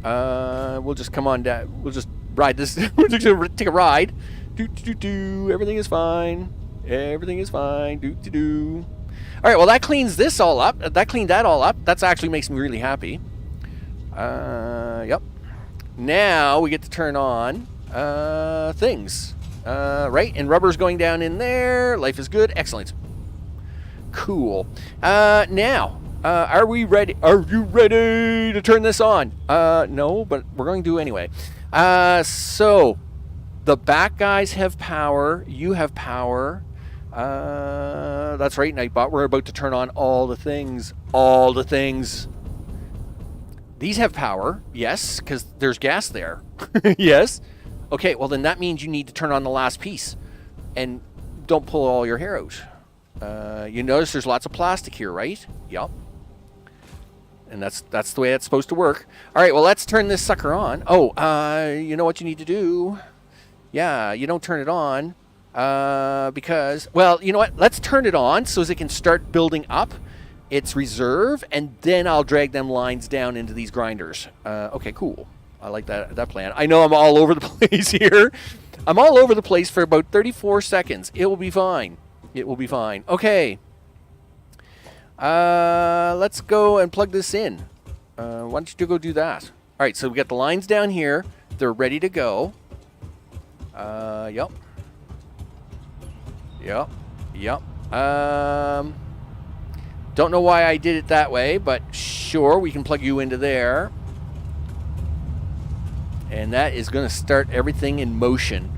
we'll just come on down. We'll just ride this. We're just gonna take a ride. Everything is fine. Everything is fine. All right. Well, that cleans this all up. That cleaned that all up. That actually makes me really happy. Yep. Now we get to turn on things. Right, and rubber's going down in there. Life is good. Excellent. Cool. Now Are we ready? Are you ready to turn this on? No, but we're going to do anyway. So the back guys have power. You have power. That's right, Nightbot. We're about to turn on all the things. All the things. These have power. Yes, because there's gas there. Yes. Okay, well then that means you need to turn on the last piece. And don't pull all your hair out. You notice there's lots of plastic here, right? Yup. And that's the way it's supposed to work. All right, well, let's turn this sucker on. Oh, you know what you need to do? Yeah, you don't turn it on because, well, you know what? Let's turn it on so as it can start building up its reserve, and then I'll drag them lines down into these grinders. Okay, cool. I like that plan. I know I'm all over the place here. I'm all over the place for about 34 seconds. It will be fine. It will be fine. Okay. Let's go and plug this in. Why don't you go do that? All right, so we got the lines down here. They're ready to go. Yep. Yep. Yep. Don't know why I did it that way, but sure, we can plug you into there. And that is going to start everything in motion.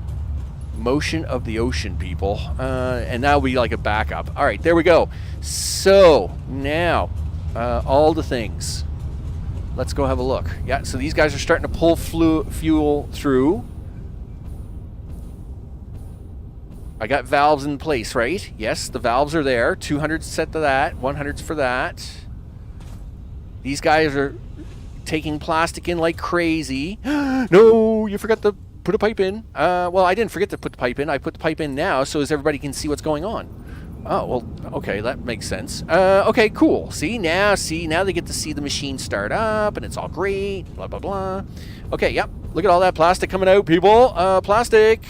Motion of the ocean, people. And that'll be like a backup. All right, there we go. So now, all the things. Let's go have a look. Yeah, so these guys are starting to pull fuel through. I got valves in place, right? Yes, the valves are there. 200's set to that. 100's for that. These guys are taking plastic in like crazy. No, you forgot to put a pipe in. Well, I didn't forget to put the pipe in. I put the pipe in now so as everybody can see what's going on. Oh, well, okay, that makes sense. Okay, cool. See, now they get to see the machine start up, and it's all great, blah, blah, blah. Okay, yep, look at all that plastic coming out, people. Plastic.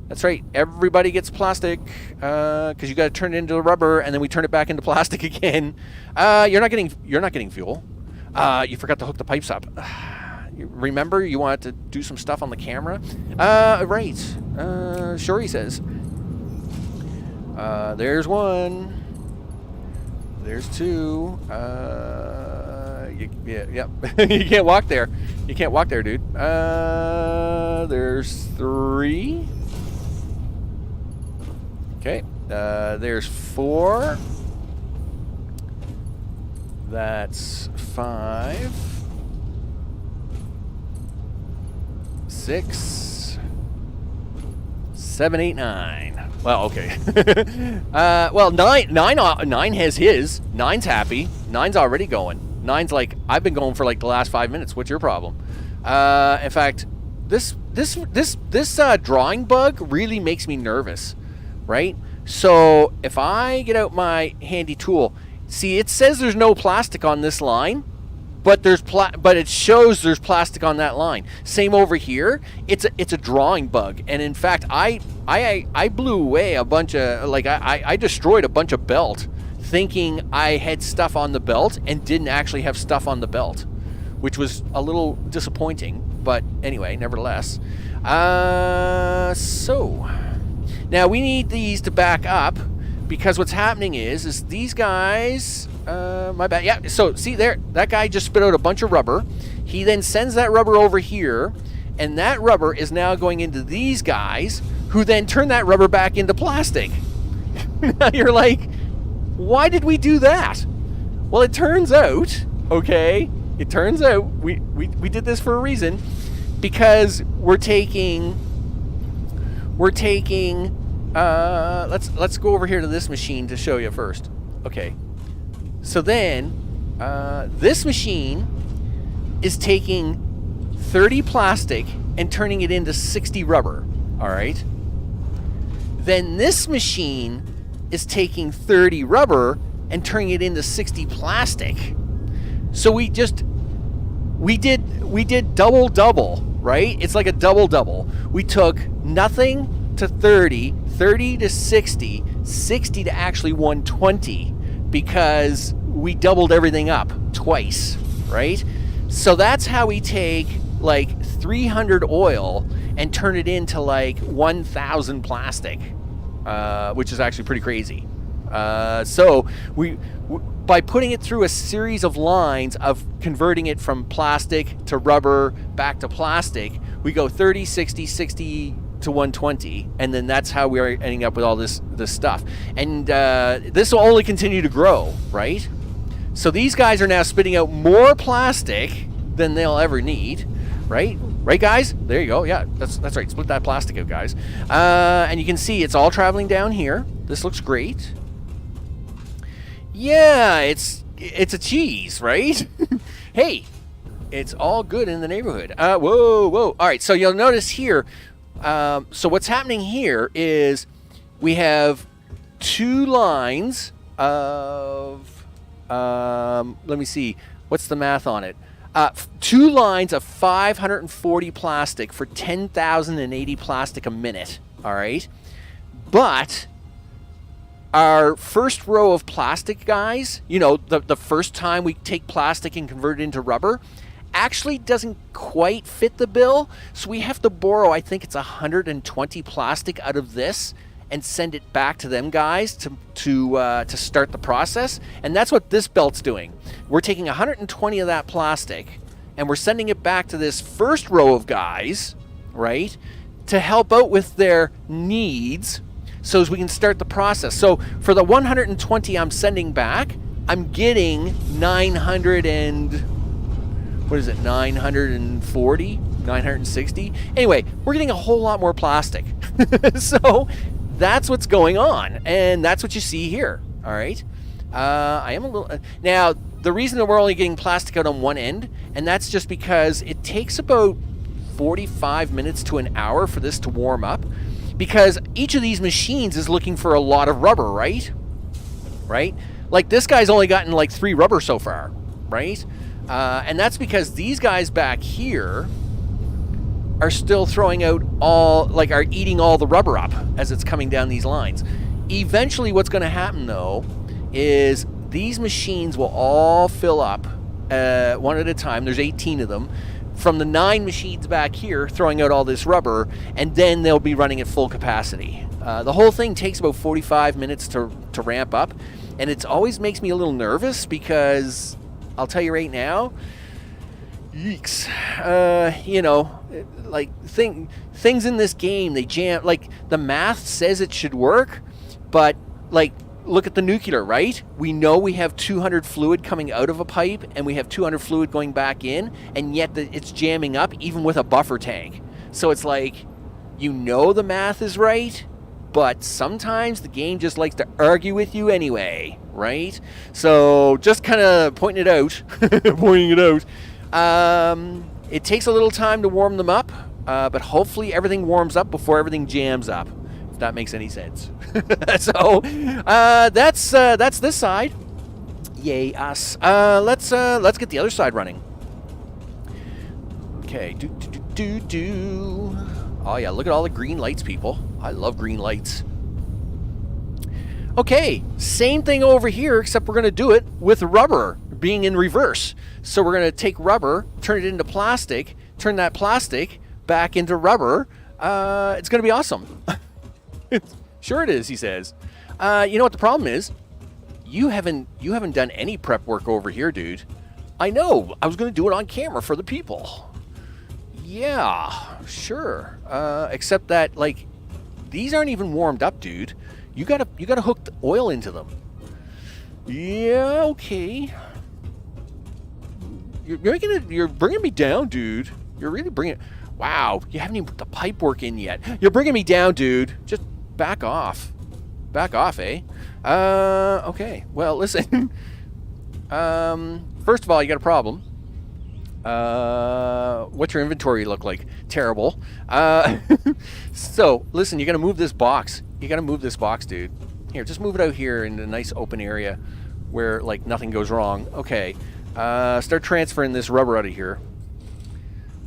That's right, everybody gets plastic, because you got to turn it into rubber, and then we turn it back into plastic again. You're not getting fuel. You forgot to hook the pipes up. Remember, you wanted to do some stuff on the camera? Right. Sure, he says. There's one. There's two. Yep. You can't walk there. You can't walk there, dude. There's three. Okay. There's four. That's 5. 6, 7, 8, 9. Well, okay. Well, 9 has his. 9's happy. 9's already going. 9's like, I've been going for like the last 5 minutes. What's your problem? In fact, this drawing bug really makes me nervous, right? So if I get out my handy tool, see, it says there's no plastic on this line. But it shows there's plastic on that line. Same over here. It's a drawing bug, and in fact, I blew away a bunch of I destroyed a bunch of belt, thinking I had stuff on the belt and didn't actually have stuff on the belt, which was a little disappointing. But anyway, nevertheless, so now we need these to back up, because what's happening is these guys. My bad. Yeah, so see there, that guy just spit out a bunch of rubber. He then sends that rubber over here, and that rubber is now going into these guys, who then turn that rubber back into plastic. You're like, why did we do that? Well, it turns out, okay, we did this for a reason, because we're taking let's go over here to this machine to show you first. Okay. So then, this machine is taking 30 plastic and turning it into 60 rubber, all right? Then this machine is taking 30 rubber and turning it into 60 plastic. So we did double, right? It's like a double. We took nothing to 30, 30 to 60, 60 to actually 120. Because we doubled everything up twice, right? So that's how we take like 300 oil and turn it into like 1,000 plastic, which is actually pretty crazy. So by putting it through a series of lines of converting it from plastic to rubber back to plastic, we go 30, 60, 60 to 120, and then that's how we are ending up with all this stuff. And this will only continue to grow, right? So these guys are now spitting out more plastic than they'll ever need, right? Right, guys? There you go. Yeah, that's right. Split that plastic out, guys. And you can see it's all traveling down here. This looks great. Yeah, it's a cheese, right? Hey, it's all good in the neighborhood. Whoa. All right, so you'll notice here, so what's happening here is we have 2 lines of, let me see, what's the math on it? 2 lines of 540 plastic for 10,080 plastic a minute, all right? But our first row of plastic, guys, you know, the first time we take plastic and convert it into rubber, actually doesn't quite fit the bill. So we have to borrow, I think it's 120 plastic out of this and send it back to them guys to start the process. And that's what this belt's doing. We're taking 120 of that plastic and we're sending it back to this first row of guys, right, to help out with their needs so as we can start the process. So for the 120 I'm sending back, I'm getting 940, 960. Anyway, we're getting a whole lot more plastic. So that's what's going on, and that's what you see here. All right. I am a little now. The reason that we're only getting plastic out on one end, and that's just because it takes about 45 minutes to an hour for this to warm up, because each of these machines is looking for a lot of rubber, right? Right? Like this guy's only gotten like 3 rubber so far, right? And that's because these guys back here are still throwing out are eating all the rubber up as it's coming down these lines. Eventually what's going to happen though is these machines will all fill up one at a time. There's 18 of them from the 9 machines back here throwing out all this rubber, and then they'll be running at full capacity. The whole thing takes about 45 minutes to ramp up, and it always makes me a little nervous because I'll tell you right now, yeeks, you know, like things in this game, they jam. Like the math says it should work, but like look at the nuclear, right? We know we have 200 fluid coming out of a pipe and we have 200 fluid going back in, and yet it's jamming up even with a buffer tank. So it's like, you know, the math is right, but sometimes the game just likes to argue with you anyway, right? So just kind of pointing it out. It takes a little time to warm them up, but hopefully everything warms up before everything jams up, if that makes any sense. So that's this side. Yay us. Let's get the other side running. Okay. Do. Oh yeah, look at all the green lights, people. I love green lights. Okay, same thing over here, except we're going to do it with rubber being in reverse. So we're going to take rubber, turn it into plastic, turn that plastic back into rubber. It's going to be awesome. Sure it is, he says. You know what the problem is? You haven't done any prep work over here, dude. I know. I was going to do it on camera for the people. Yeah, sure. Except that, like, these aren't even warmed up, dude. You gotta hook the oil into them. Yeah, okay. You're bringing me down, dude. You're really bringing. Wow, you haven't even put the pipe work in yet. You're bringing me down, dude. Just back off. Back off, eh? Okay. Well, listen. First of all, you got a problem. What's your inventory look like? Terrible. So, listen, you're gonna move this box. You gotta move this box, dude. Here, just move it out here in a nice open area where, like, nothing goes wrong. Okay. Start transferring this rubber out of here.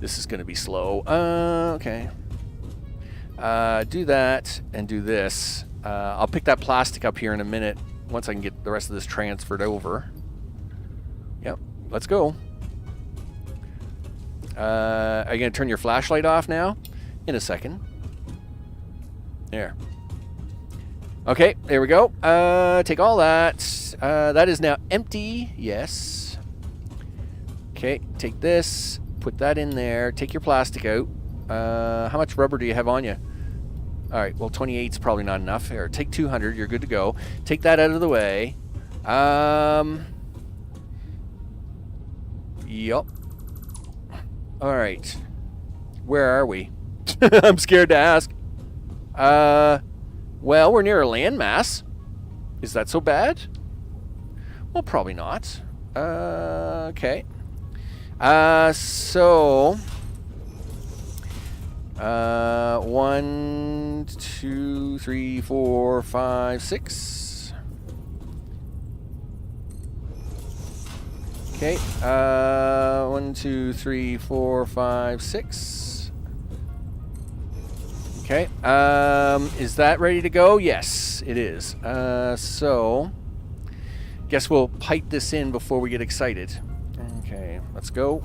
This is gonna be slow. Okay. Do that and do this. I'll pick that plastic up here in a minute once I can get the rest of this transferred over. Yep. Let's go. Are you going to turn your flashlight off now? In a second. There. Okay, there we go. Take all that. That is now empty. Yes. Okay, take this. Put that in there. Take your plastic out. How much rubber do you have on you? All right, well, 28 is probably not enough. Here, take 200. You're good to go. Take that out of the way. Yup. All right. Where are we? I'm scared to ask. Well, we're near a landmass. Is that so bad? Well, probably not. Okay. So... 1, 2, 3, 4, 5, 6. Okay. 1, 2, 3, 4, 5, 6. Okay. Is that ready to go? Yes, it is. So, guess we'll pipe this in before we get excited. Okay, let's go.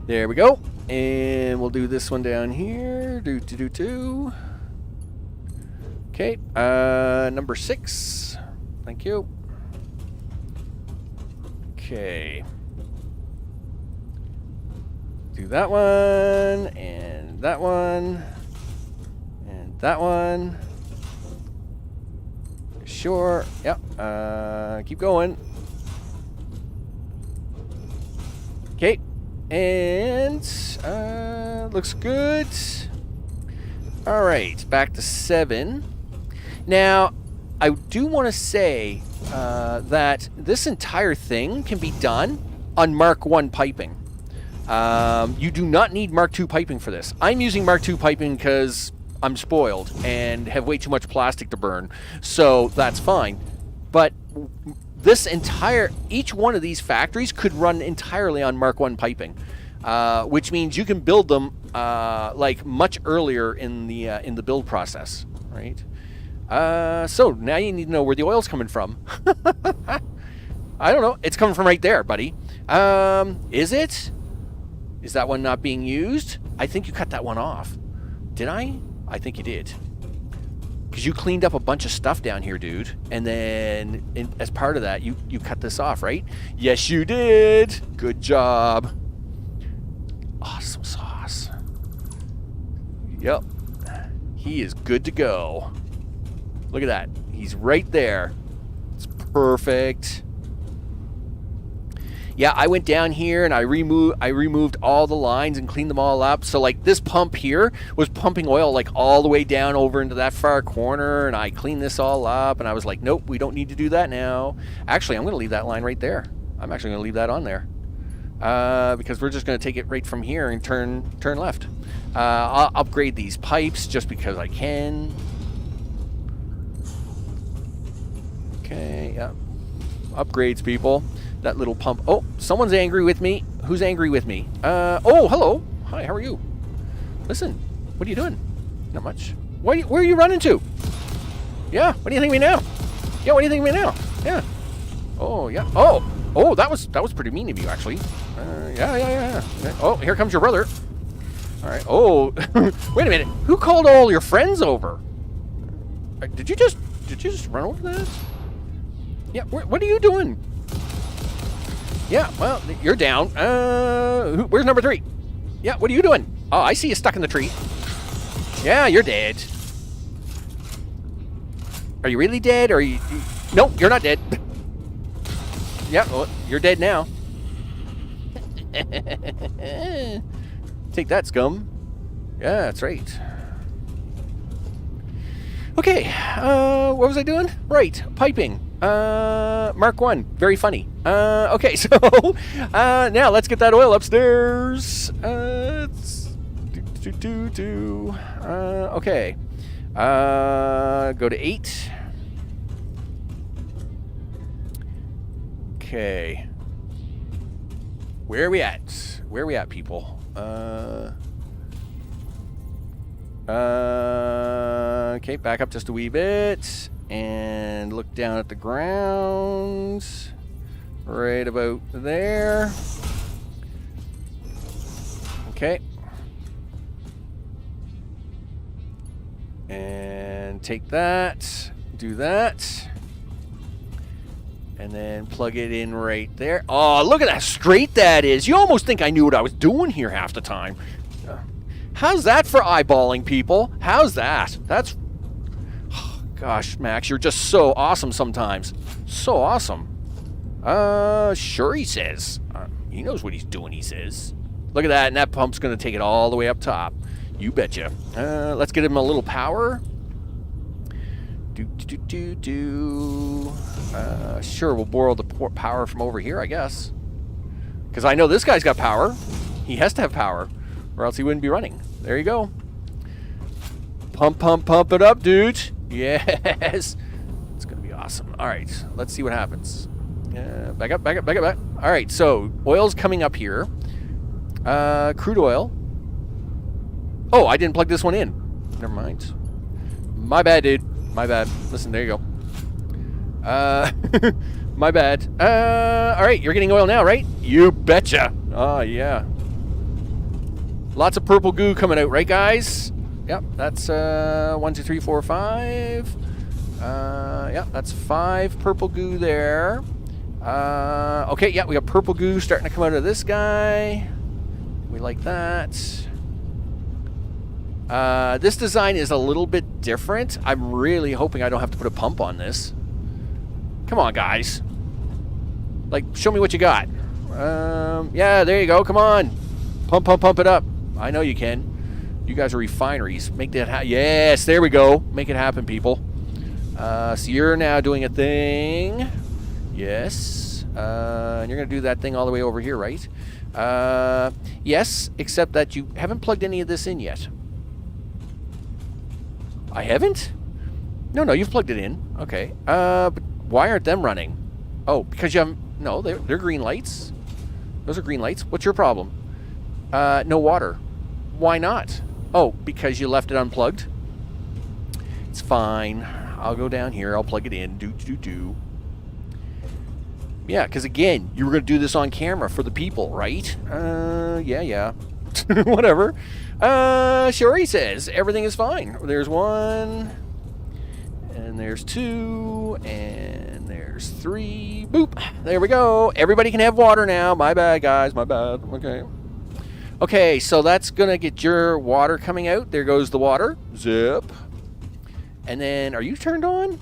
There we go. And we'll do this one down here. Okay. Number 6. Thank you. Okay. Do that one, and that one, and that one. Sure. Yep. Keep going. Okay. And looks good. All right, back to 7. Now, I do want to say that this entire thing can be done on Mark 1 piping. You do not need Mark 2 piping for this. I'm using Mark 2 piping because I'm spoiled and have way too much plastic to burn, so that's fine. But each one of these factories could run entirely on Mark 1 piping, which means you can build them like much earlier in the build process, right? So now you need to know where the oil's coming from. I don't know. It's coming from right there, buddy. Is it? Is that one not being used? I think you cut that one off. Did I? I think you did. Because you cleaned up a bunch of stuff down here, dude. And then, as part of that, you cut this off, right? Yes, you did. Good job. Awesome sauce. Yep. He is good to go. Look at that. He's right there. It's perfect. Yeah, I went down here and I removed all the lines and cleaned them all up. So like this pump here was pumping oil like all the way down over into that far corner, and I cleaned this all up and I was like, nope, we don't need to do that now. Actually, I'm going to leave that line right there. I'm actually going to leave that on there. Because we're just going to take it right from here and turn left. I'll upgrade these pipes just because I can. Okay, yeah. Upgrades, people. That little pump. Oh, someone's angry with me. Who's angry with me? Oh, hello. Hi, how are you? Listen, what are you doing? Not much. Where are you running to? Yeah, what do you think of me now? Yeah, what do you think of me now? Yeah. Oh, yeah. Oh, that was pretty mean of you, actually. Yeah. Oh, here comes your brother. All right. Oh, wait a minute. Who called all your friends over? Did you just run over that? Yeah. What are you doing? Yeah. Well, you're down. Where's number 3? Yeah. What are you doing? Oh, I see you stuck in the tree. Yeah, you're dead. Are you really dead? Or are you? Nope, you're not dead. Yeah, well, you're dead now. Take that, scum. Yeah, that's right. Okay, what was I doing? Right, piping. Mark 1, very funny. Okay, so now let's get that oil upstairs. Okay. Go to 8. Okay. Where are we at? Where are we at, people? Okay, back up just a wee bit and look down at the ground. Right about there. Okay. then take that, do that, and then plug it in right there. Oh, look at how straight that is. You almost think I knew what I was doing here half the time. How's that for eyeballing, people? How's that? That's... Oh, gosh, Max, you're just so awesome sometimes. So awesome. Sure, he says. He knows what he's doing, he says. Look at that, and that pump's going to take it all the way up top. You betcha. Let's get him a little power. Sure, we'll borrow the power from over here, I guess. Because I know this guy's got power. He has to have power, or else he wouldn't be running. There you go. Pump, pump, pump it up, dude. Yes. It's going to be awesome. All right, let's see what happens. Back up, back up, back up, back. All right, so oil's coming up here. Crude oil. Oh, I didn't plug this one in. Never mind. My bad, dude. My bad. Listen, there you go. My bad. All right, you're getting oil now, right? You betcha. Oh, yeah. Lots of purple goo coming out, right, guys? Yep, that's 1, 2, 3, 4, 5. Yep, that's 5 purple goo there. Okay, yeah, we got purple goo starting to come out of this guy. We like that. This design is a little bit different. I'm really hoping I don't have to put a pump on this. Come on, guys. Like, show me what you got. Yeah, there you go. Come on. Pump, pump, pump it up. I know you can. You guys are refineries. Make that happen. Yes, there we go. Make it happen, people. So you're now doing a thing. Yes. And you're going to do that thing all the way over here, right? Yes, except that you haven't plugged any of this in yet. I haven't? No, you've plugged it in. Okay. But why aren't them running? Oh, because you haven't... No, they're green lights. Those are green lights. What's your problem? No water. Why not? Oh, because you left it unplugged? It's fine. I'll go down here. I'll plug it in. Do. Yeah, because again, you were going to do this on camera for the people, right? Yeah. Whatever. Sure, he says. Everything is fine. There's 1, and there's 2, and there's 3. Boop. There we go. Everybody can have water now. My bad, guys. My bad. Okay. Okay, so that's going to get your water coming out. There goes the water. Zip. And then, are you turned on?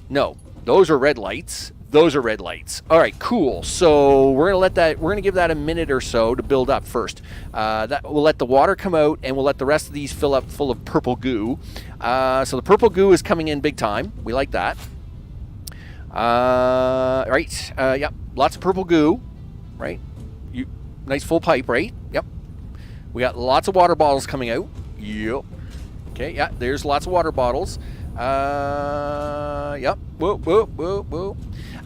No. Those are red lights. Those are red lights. All right, cool. So we're gonna give that a minute or so to build up first. We'll let the water come out, and we'll let the rest of these fill up full of purple goo. So the purple goo is coming in big time. We like that. Right. Yep. Lots of purple goo. Right. Nice full pipe. Right. Yep. We got lots of water bottles coming out. Yep. Okay. Yeah. There's lots of water bottles. Yep. Whoa.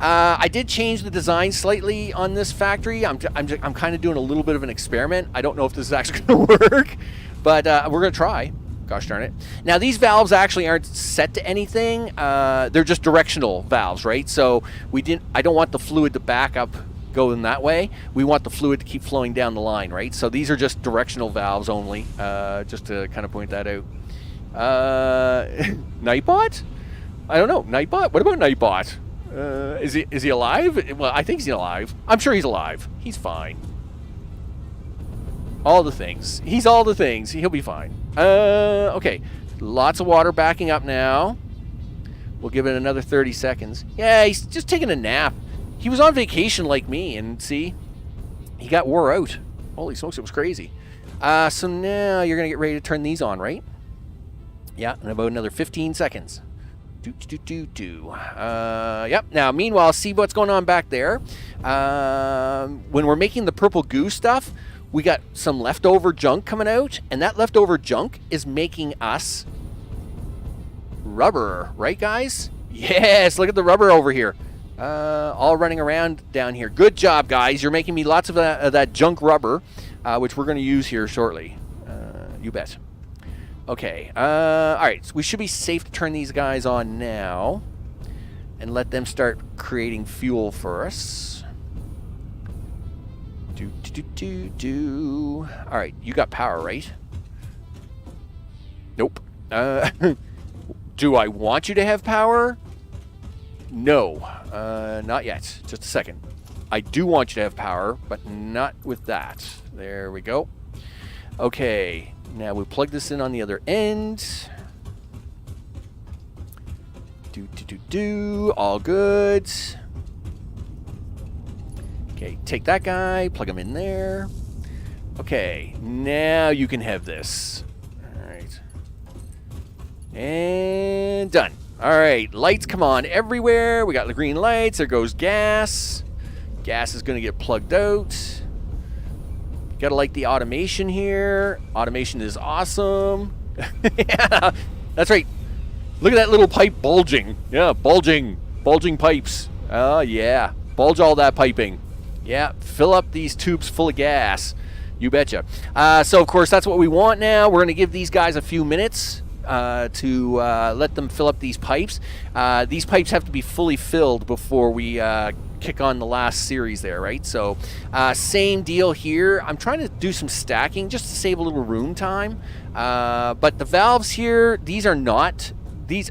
I did change the design slightly on this factory. I'm kind of doing a little bit of an experiment. I don't know if this is actually going to work, but we're going to try. Gosh darn it. Now, these valves actually aren't set to anything. They're just directional valves, right? So I don't want the fluid to back up going that way. We want the fluid to keep flowing down the line, right? So these are just directional valves only, just to kind of point that out. Nightbot? I don't know. Nightbot? What about Nightbot? Is he alive? Well, I think he's alive. I'm sure he's alive. He's fine. All the things. He's all the things. He'll be fine. Okay. Lots of water backing up now. We'll give it another 30 seconds. Yeah, he's just taking a nap. He was on vacation like me, and see, he got wore out. Holy smokes, it was crazy. So now you're going to get ready to turn these on, right? Yeah, in about another 15 seconds. Yep. Now, meanwhile, see what's going on back there. When we're making the purple goo stuff, we got some leftover junk coming out, and that leftover junk is making us rubber, right, guys? Yes, look at the rubber over here. All running around down here. Good job, guys. You're making me lots of that junk rubber, which we're going to use here shortly. You bet. Okay, all right, so we should be safe to turn these guys on now and let them start creating fuel for us. All right, you got power, right? Nope. Do I want you to have power? No, not yet. Just a second. I do want you to have power, but not with that. There we go. Okay, now we plug this in on the other end. All good. Okay, take that guy, plug him in there. Okay, now you can have this. All right. And done. All right, lights come on everywhere. We got the green lights. There goes gas. Gas is going to get plugged out. Got to like the automation here. Automation is awesome. Yeah, that's right. Look at that little pipe bulging. Yeah, bulging pipes. Oh, yeah. Bulge all that piping. Yeah, fill up these tubes full of gas. You betcha. So, of course, that's what we want now. We're going to give these guys a few minutes to let them fill up these pipes. These pipes have to be fully filled before we kick on the last series there, right? So, same deal here. I'm trying to do some stacking just to save a little room time. But the valves here, these are not... These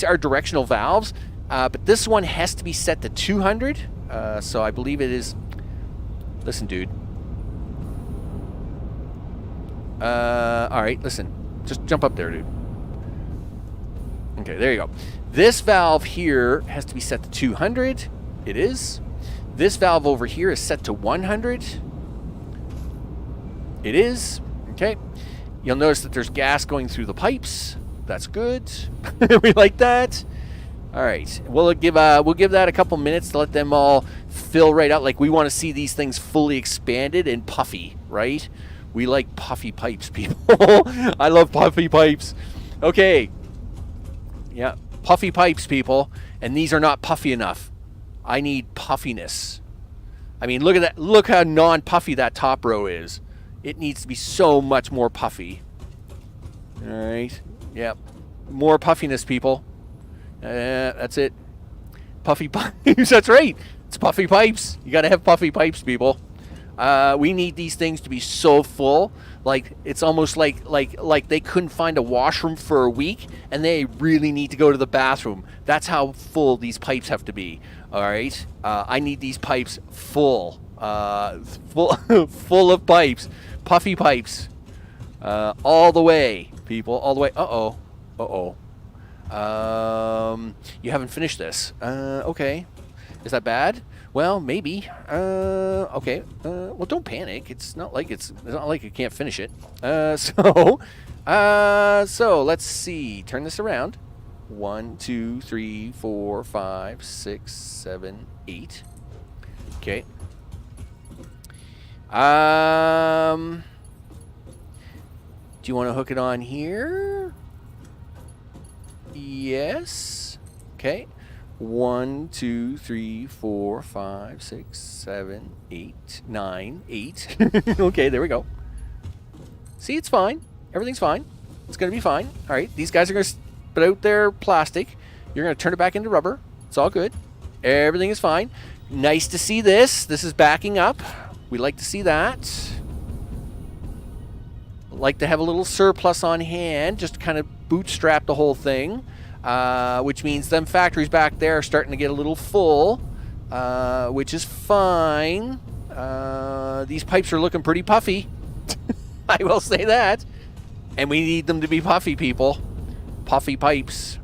are directional valves, but this one has to be set to 200. So I believe it is. Listen, dude. All right, listen. Just jump up there, dude. Okay, there you go. This valve here has to be set to 200. It is. This valve over here is set to 100. It is. Okay. You'll notice that there's gas going through the pipes. That's good. We like that. All right. We'll give that a couple minutes to let them all fill right out. Like, we want to see these things fully expanded and puffy, right? We like puffy pipes, people. I love puffy pipes. Okay. Yeah, puffy pipes, people. And these are not puffy enough. I need puffiness. I mean, look at that. Look how non-puffy that top row is. It needs to be so much more puffy. All right. Yep. More puffiness, people. That's it. Puffy pipes. That's right. It's puffy pipes. You got to have puffy pipes, people. We need these things to be so full. Like, it's almost like they couldn't find a washroom for a week and they really need to go to the bathroom. That's how full these pipes have to be. All right. I need these pipes full. Full of pipes. Puffy pipes. All the way, people, all the way. You haven't finished this. Okay. Is that bad? Well, maybe. Okay. Well, don't panic. It's not like you can't finish it. So let's see. Turn this around. 1, 2, 3, 4, 5, 6, 7, 8. Okay. Do you want to hook it on here? Yes. Okay. 1, 2, 3, 4, 5, 6, 7, 8, 9, 8. Okay, there we go. See, it's fine. Everything's fine. It's going to be fine. All right, these guys are going to spit out their plastic. You're going to turn it back into rubber. It's all good. Everything is fine. Nice to see this. This is backing up. We like to see that. Like to have a little surplus on hand just to kind of bootstrap the whole thing, which means them factories back there are starting to get a little full, which is fine. These pipes are looking pretty puffy. I will say that. And we need them to be puffy, people. Puffy pipes.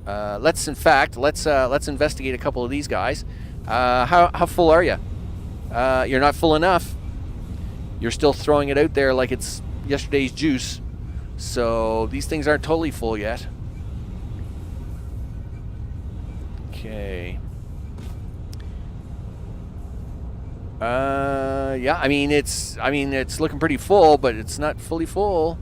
Let's investigate a couple of these guys. How full are you? You're not full enough. You're still throwing it out there like it's yesterday's juice. So these things aren't totally full yet. Okay. Yeah, I mean it's looking pretty full, but it's not fully full.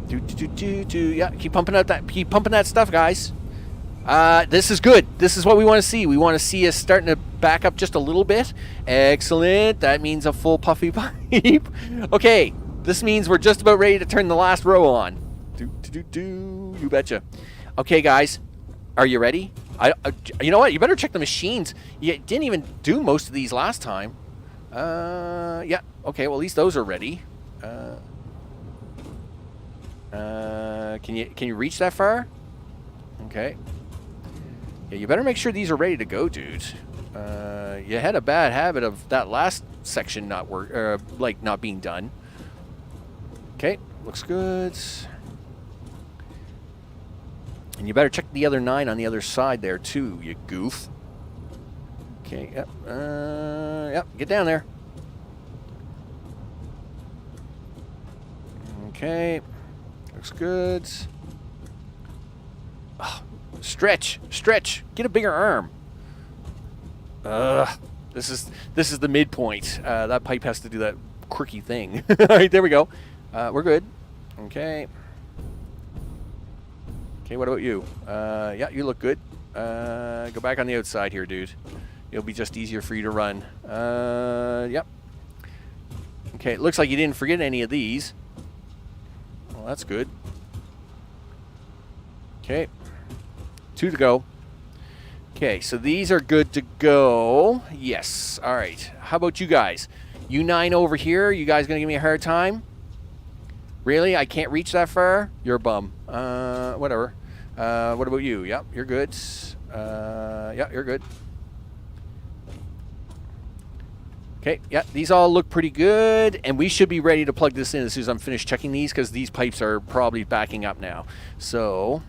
Yeah, keep pumping that stuff, guys. This is good. This is what we want to see. We want to see us starting to back up just a little bit. Excellent. That means a full puffy pipe. Okay, this means we're just about ready to turn the last row on. You betcha. Okay, guys, are you ready? You know what? You better check the machines. You didn't even do most of these last time. Yeah. Okay. Well, at least those are ready. Can you reach that far? Okay. Yeah, you better make sure these are ready to go, dude. You had a bad habit of that last section not not being done. Okay, looks good. And you better check the other 9 on the other side there too, you goof. Okay, yep. Yep, get down there. Okay, looks good. Oh, stretch, get a bigger arm. This is the midpoint. That pipe has to do that quirky thing. All right, there we go. We're good. Okay. Okay, what about you? Yeah, you look good. Go back on the outside here, dude. It'll be just easier for you to run. Yep. Okay, it looks like you didn't forget any of these. Well, that's good. Okay. 2 to go. Okay, so these are good to go. Yes. All right. How about you guys? You 9 over here. You guys going to give me a hard time? Really? I can't reach that far? You're a bum. Whatever. What about you? Yep, you're good. Yeah, you're good. Okay, yeah, these all look pretty good, and we should be ready to plug this in as soon as I'm finished checking these, because these pipes are probably backing up now. So,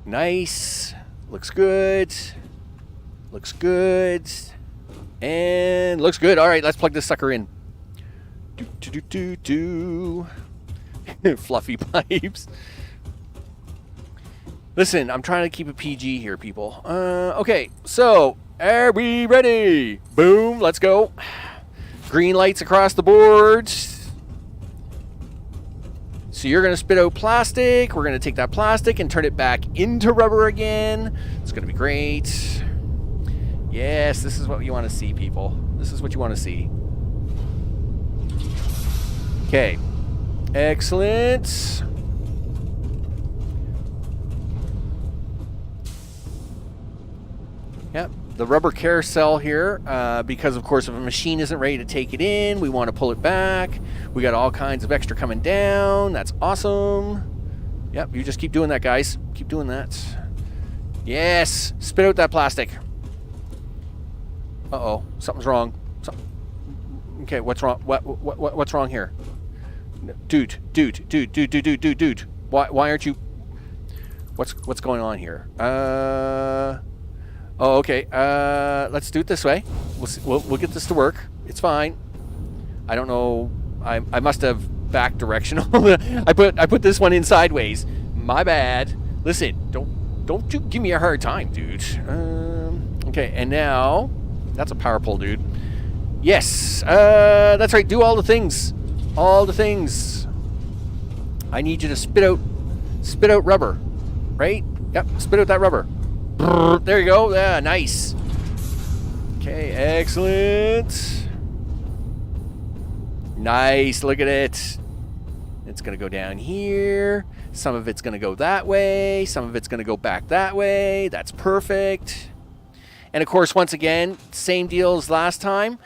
nice. Looks good. Looks good. And looks good. All right, let's plug this sucker in. Fluffy pipes. Listen, I'm trying to keep it PG here, people. Okay, so are we ready? Boom, let's go. Green lights across the board. So you're going to spit out plastic. We're going to take that plastic and turn it back into rubber again. It's going to be great. Yes, this is what you want to see, people. This is what you want to see. Okay. Excellent. Yep. The rubber carousel here, because of course if a machine isn't ready to take it in, we want to pull it back. We got all kinds of extra coming down. That's awesome. Yep, you just keep doing that, guys. Keep doing that. Yes, spit out that plastic. Uh-oh, something's wrong. Okay, what's wrong? What's wrong here? Dude. Why aren't you? What's going on here? Oh, okay. Let's do it this way. We'll get this to work. It's fine. I don't know. I must have back directional. I put this one in sideways. My bad. Listen, don't you give me a hard time, dude. Okay, and now that's a power pole, dude. Yes. That's right. Do all the things. All the things. I need you to spit out rubber. Right? Yep. Spit out that rubber. There you go. Yeah, nice. Okay, excellent. Nice. Look at it. It's going to go down here. Some of it's going to go that way. Some of it's going to go back that way. That's perfect. And of course, once again, same deal as last time.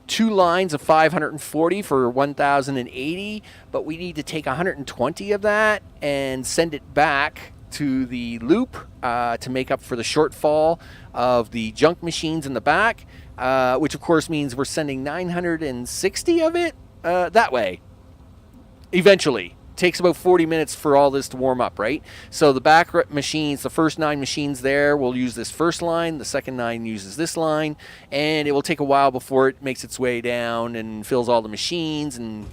2 lines of 540 for 1,080, but we need to take 120 of that and send it back to the loop to make up for the shortfall of the junk machines in the back, which of course means we're sending 960 of it that way. Eventually. Takes about 40 minutes for all this to warm up, right? So the back machines, the first 9 machines there, will use this first line. The second 9 uses this line. And it will take a while before it makes its way down and fills all the machines and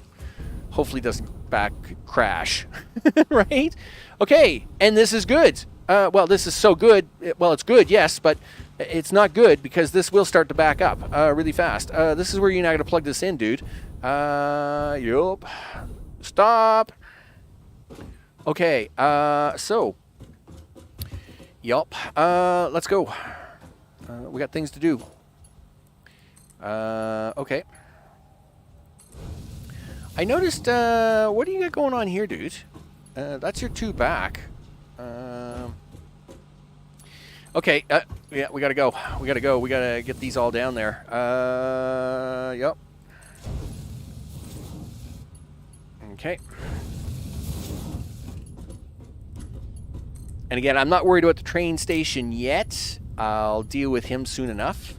hopefully doesn't back crash, right? Okay, and this is good. Well, this is so good. Well, it's good, yes, but it's not good because this will start to back up really fast. This is where you're now going to plug this in, dude. Yup. Stop. Okay, so, yup, let's go. We got things to do. Okay. I noticed, what do you got going on here, dude? That's your 2 back. Okay, yeah, we gotta go. We gotta get these all down there. Yup. Okay. And again, I'm not worried about the train station yet. I'll deal with him soon enough.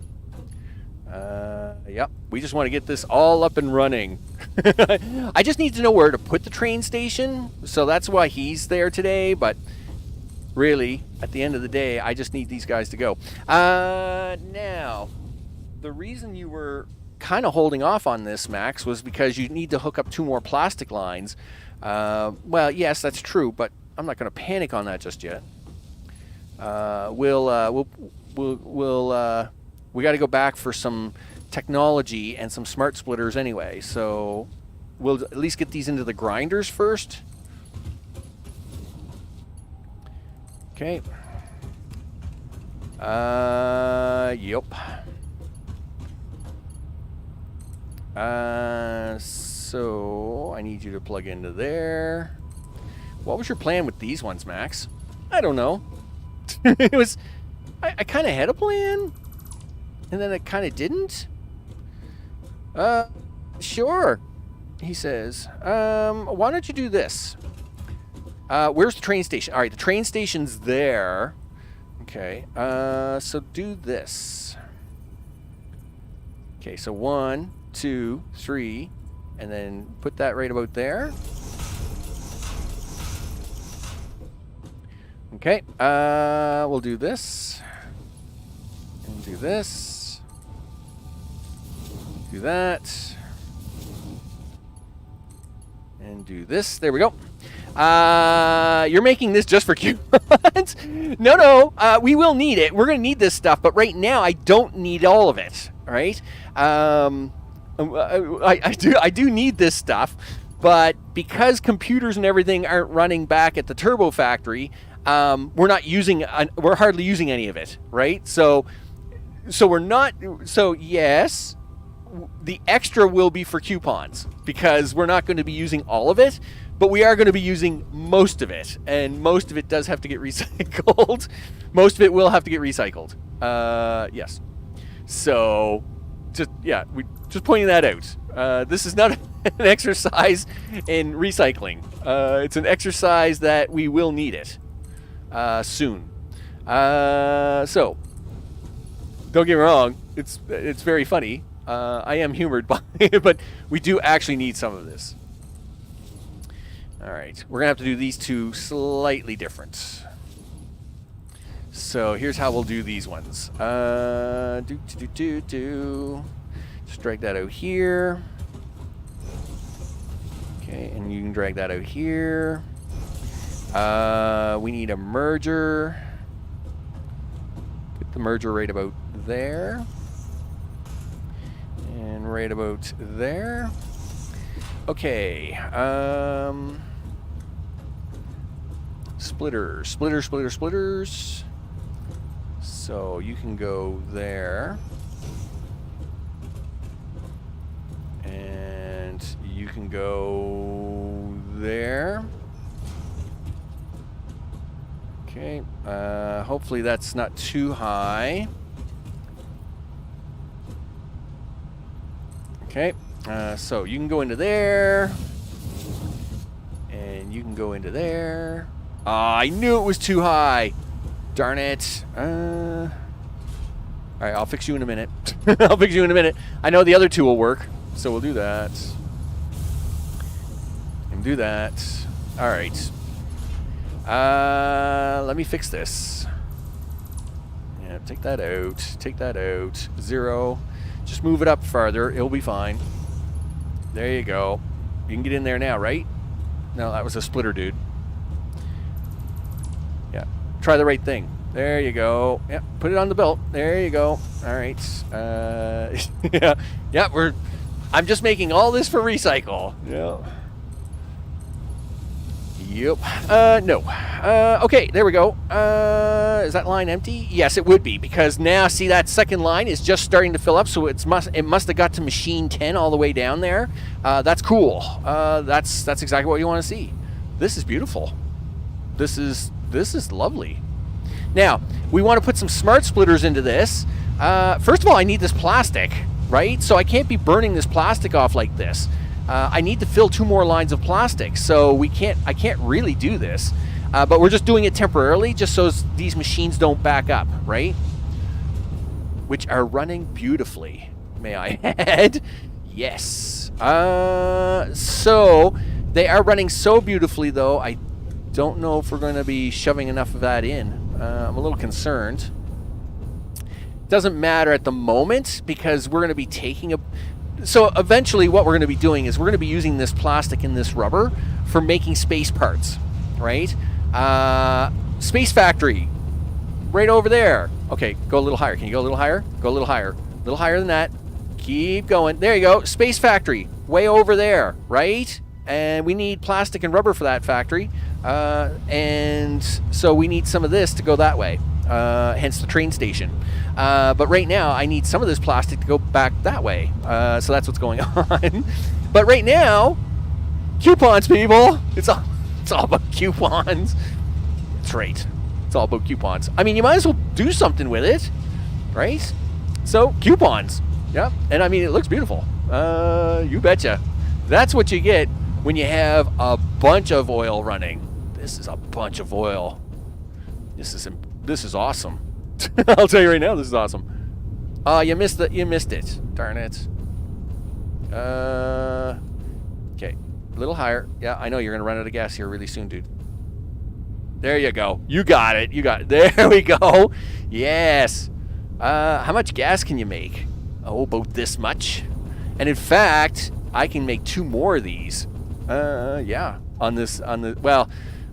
Yep, we just want to get this all up and running. I just need to know where to put the train station, so that's why he's there today, but really, at the end of the day, I just need these guys to go. Now, the reason you were kind of holding off on this, Max, was because you need to hook up 2 more plastic lines. Well, yes, that's true, but I'm not going to panic on that just yet. We got to go back for some technology and some smart splitters anyway, so we'll at least get these into the grinders first. Okay. Yep. So I need you to plug into there. What was your plan with these ones, Max? I don't know. It was, I kind of had a plan, and then it kind of didn't. Sure, he says. Why don't you do this? Where's the train station? All right, the train station's there. Okay, so do this. Okay, so 1, 2, 3, and then put that right about there. Okay, we'll do this. And do this. Do that. And do this. There we go. You're making this just for coupons? No, we will need it. We're going to need this stuff, but right now I don't need all of it, right? I do need this stuff, but because computers and everything aren't running back at the Turbo Factory, we're hardly using any of it, right? So yes, the extra will be for coupons because we're not going to be using all of it, but we are going to be using most of it, and most of it does have to get recycled. Most of it will have to get recycled. Yes. So, just pointing that out. This is not an exercise in recycling. It's an exercise that we will need it soon. So, don't get me wrong. It's very funny. I am humored by it, but we do actually need some of this. All right, we're gonna have to do these 2 slightly different. So here's how we'll do these ones. Just drag that out here. Okay, and you can drag that out here. We need a merger. Put the merger right about there. And right about there. Okay. Splitters. So you can go there. And you can go there. Okay. Hopefully that's not too high. Okay. So you can go into there. And you can go into there. I knew it was too high. Darn it. Alright, I'll fix you in a minute. I'll fix you in a minute. I know the other 2 will work, so we'll do that. And do that. Alright. Let me fix this. Yeah, take that out. Take that out. 0. Just move it up farther. It'll be fine. There you go. You can get in there now, right? No, that was a splitter, dude. Yeah. Try the right thing. There you go. Yep. Put it on the belt. There you go. All right. Yeah. Yeah. I'm just making all this for recycle. Yeah. Yep. No. Okay. There we go. Is that line empty? Yes, it would be, because now see that second line is just starting to fill up. So it must have got to machine 10 all the way down there. That's cool. That's exactly what you want to see. This is beautiful. This is lovely. Now, we want to put some smart splitters into this. First of all, I need this plastic, right? So I can't be burning this plastic off like this. I need to fill 2 more lines of plastic. So I can't really do this. But we're just doing it temporarily just so these machines don't back up, right? Which are running beautifully, may I add. Yes. So they are running so beautifully, though. I don't know if we're going to be shoving enough of that in. I'm a little concerned. Doesn't matter at the moment because we're going to be taking a... So eventually what we're going to be doing is we're going to be using this plastic and this rubber for making space parts, right? Space Factory, right over there. Okay, go a little higher. Can you go a little higher? Go a little higher. A little higher than that. Keep going. There you go. Space Factory, way over there, right? And we need plastic and rubber for that factory. And so we need some of this to go that way, hence the train station. But right now, I need some of this plastic to go back that way. So that's what's going on. But right now, coupons, people. It's all about coupons. That's right. It's all about coupons. I mean, you might as well do something with it, right? So, coupons. Yep. And I mean, it looks beautiful. You betcha. That's what you get when you have a bunch of oil running. This is a bunch of oil. This is awesome. I'll tell you right now, this is awesome. You missed it. Darn it. Okay. A little higher. Yeah, I know you're going to run out of gas here really soon, dude. There you go. You got it. There we go. Yes. How much gas can you make? Oh, about this much. And in fact, I can make 2 more of these. Yeah. Well,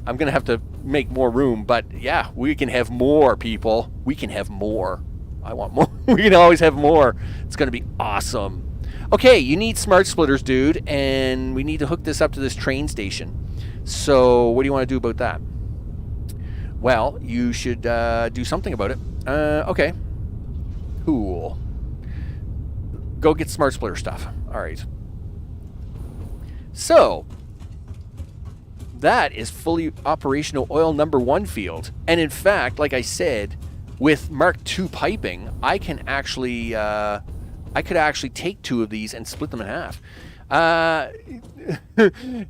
I'm going to have to make more room, but yeah, we can have more, people. We can have more. I want more. We can always have more. It's going to be awesome. Okay, you need smart splitters, dude, and we need to hook this up to this train station. So what do you want to do about that? Well, you should do something about it. Okay. Cool. Go get smart splitter stuff. All right. So that is fully operational oil number 1 field. And in fact, like I said, with Mark II piping, I can actually, I could actually take 2 of these and split them in half.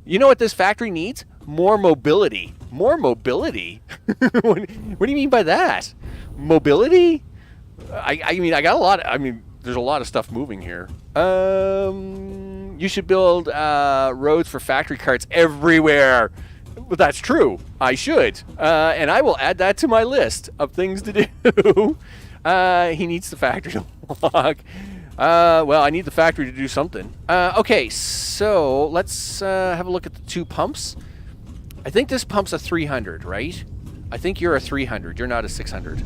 You know what this factory needs? More mobility. More mobility? What do you mean by that? Mobility? I mean, I got a lot. I mean, there's a lot of stuff moving here. You should build roads for factory carts everywhere. But that's true. I should. And I will add that to my list of things to do. He needs the factory to walk. Well, I need the factory to do something. Okay, so let's have a look at the 2 pumps. I think this pump's a 300, right? I think you're a 300. You're not a 600.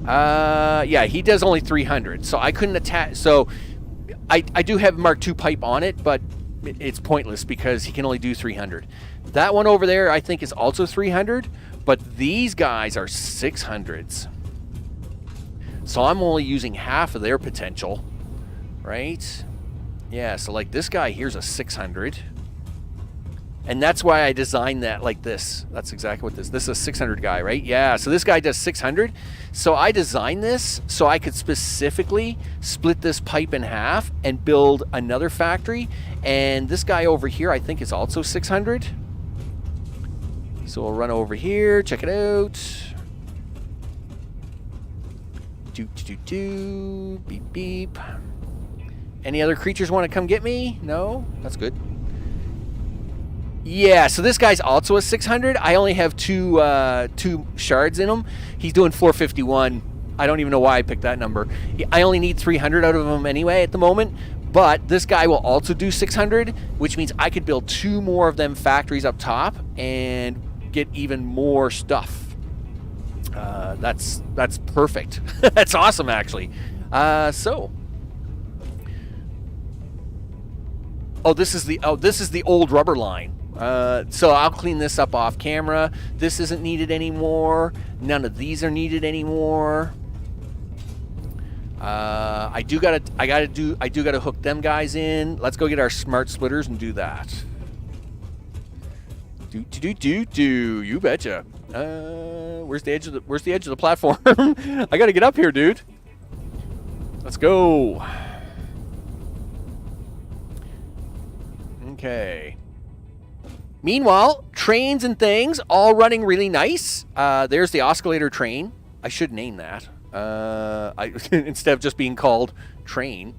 Yeah, he does only 300. So I couldn't attach... So I do have Mark II pipe on it, but it's pointless because he can only do 300. That one over there, I think, is also 300, but these guys are 600s. So I'm only using half of their potential, right? Yeah, so like this guy here's a 600. And that's why I designed that like this. That's exactly what this is a 600 guy, right? Yeah, so this guy does 600. So I designed this so I could specifically split this pipe in half and build another factory. And this guy over here, I think, is also 600. So we'll run over here, check it out. Beep, beep. Any other creatures want to come get me? No? That's good. Yeah, so this guy's also a 600. I only have two shards in him. He's doing 451. I don't even know why I picked that number. I only need 300 out of him anyway at the moment. But this guy will also do 600, which means I could build 2 more of them factories up top and get even more stuff. That's perfect. That's awesome, actually. So. Oh, this is the old rubber line. So I'll clean this up off camera. This isn't needed anymore. None of these are needed anymore. I do gotta hook them guys in. Let's go get our smart splitters and do that. You betcha. Where's the edge of the platform? I gotta get up here, dude. Let's go. Okay. Meanwhile, trains and things all running really nice. There's the oscillator train. I should name that. Instead of just being called train.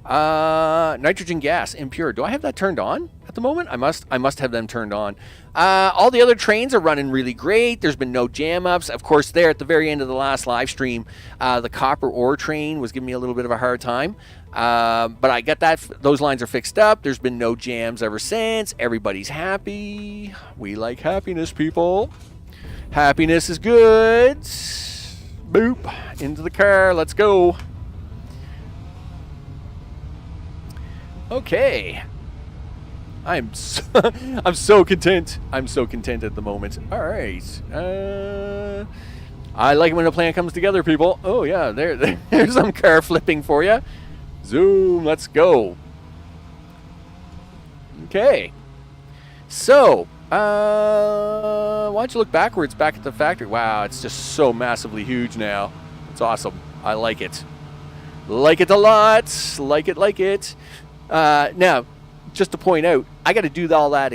Nitrogen gas, impure. Do I have that turned on at the moment? I must have them turned on. All the other trains are running really great. There's been no jam-ups. Of course, there at the very end of the last live stream, the copper ore train was giving me a little bit of a hard time. But I got that. Those lines are fixed up. There's been no jams ever since. Everybody's happy. We like happiness, people. Happiness is good. Boop. Into the car. Let's go. Okay. I'm so content. I'm so content at the moment. All right. I like it when a plan comes together, people. Oh, yeah. There's some car flipping for you. Zoom. Let's go. Okay. So, why don't you look backwards back at the factory? Wow, it's just so massively huge now. It's awesome. I like it. Like it a lot. Like it. Now, just to point out, I got to do all that.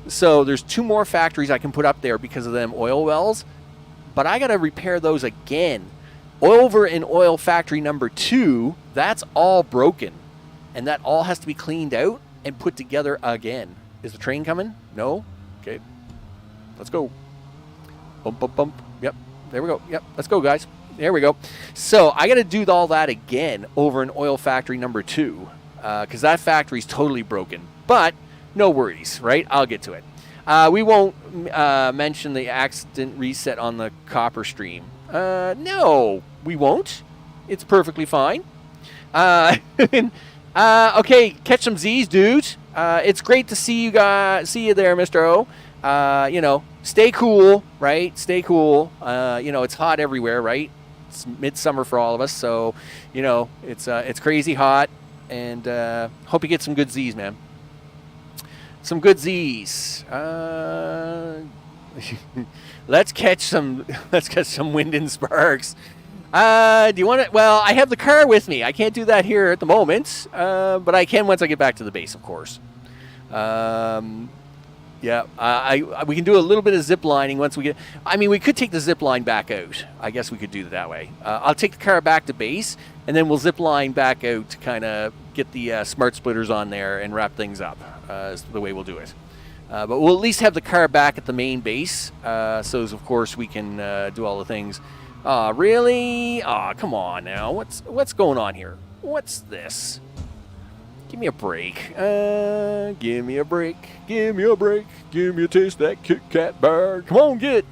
So there's 2 more factories I can put up there because of them oil wells, but I got to repair those again. Over in oil factory number 2, that's all broken, and that all has to be cleaned out and put together again. Is the train coming? No? Okay. Let's go. Bump, bump, bump. Yep. There we go. Yep. Let's go, guys. There we go. So I got to do all that again over in oil factory number 2. Because that factory's totally broken. But no worries, right? I'll get to it. We won't mention the accident reset on the copper stream. No, we won't. It's perfectly fine. Okay, catch some Z's, dude. It's great to see you guys. See you there, Mr. O. Stay cool, right? Stay cool. It's hot everywhere, right? It's midsummer for all of us, so it's crazy hot. And hope you get some good Z's, man. Some good Z's. Let's catch some wind and sparks. Do you want to? Well, I have the car with me. I can't do that here at the moment, but I can once I get back to the base, of course. Yeah, we can do a little bit of zip lining once we get. I mean, we could take the zip line back out. I guess we could do it that way. I'll take the car back to base, and then we'll zip line back out to kind of get the smart splitters on there and wrap things up. Is the way we'll do it. But we'll at least have the car back at the main base, so of course we can do all the things. Really? Come on now. What's going on here? What's this? Give me a break. Give me a break. Give me a break. Give me a taste of that Kit Kat bar. Come on, get.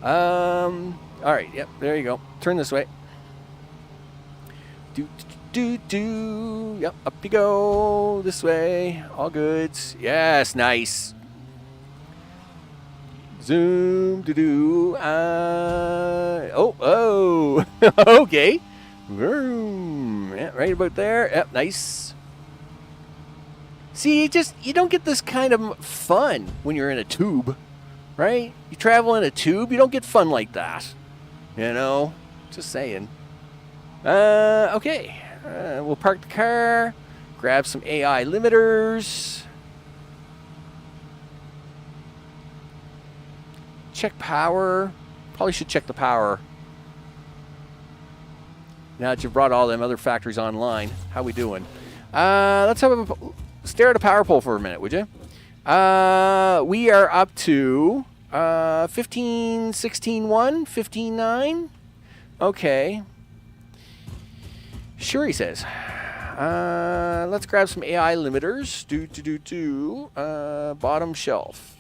All right. Yep. There you go. Turn this way. Do. Yep. Up you go. This way. All good. Yes. Nice. Zoom. Do. Oh. Okay. Yeah, right about there. Yep. Nice. See, you don't get this kind of fun when you're in a tube, right? You travel in a tube, you don't get fun like that. Just saying. Okay. We'll park the car, grab some AI limiters. Check power. Probably should check the power. Now that you've brought all them other factories online, how we doing? Let's have stare at a power pole for a minute, would you? We are up to 15, 16, 1, 15, 9. Okay. Sure, he says. Let's grab some AI limiters. Bottom shelf.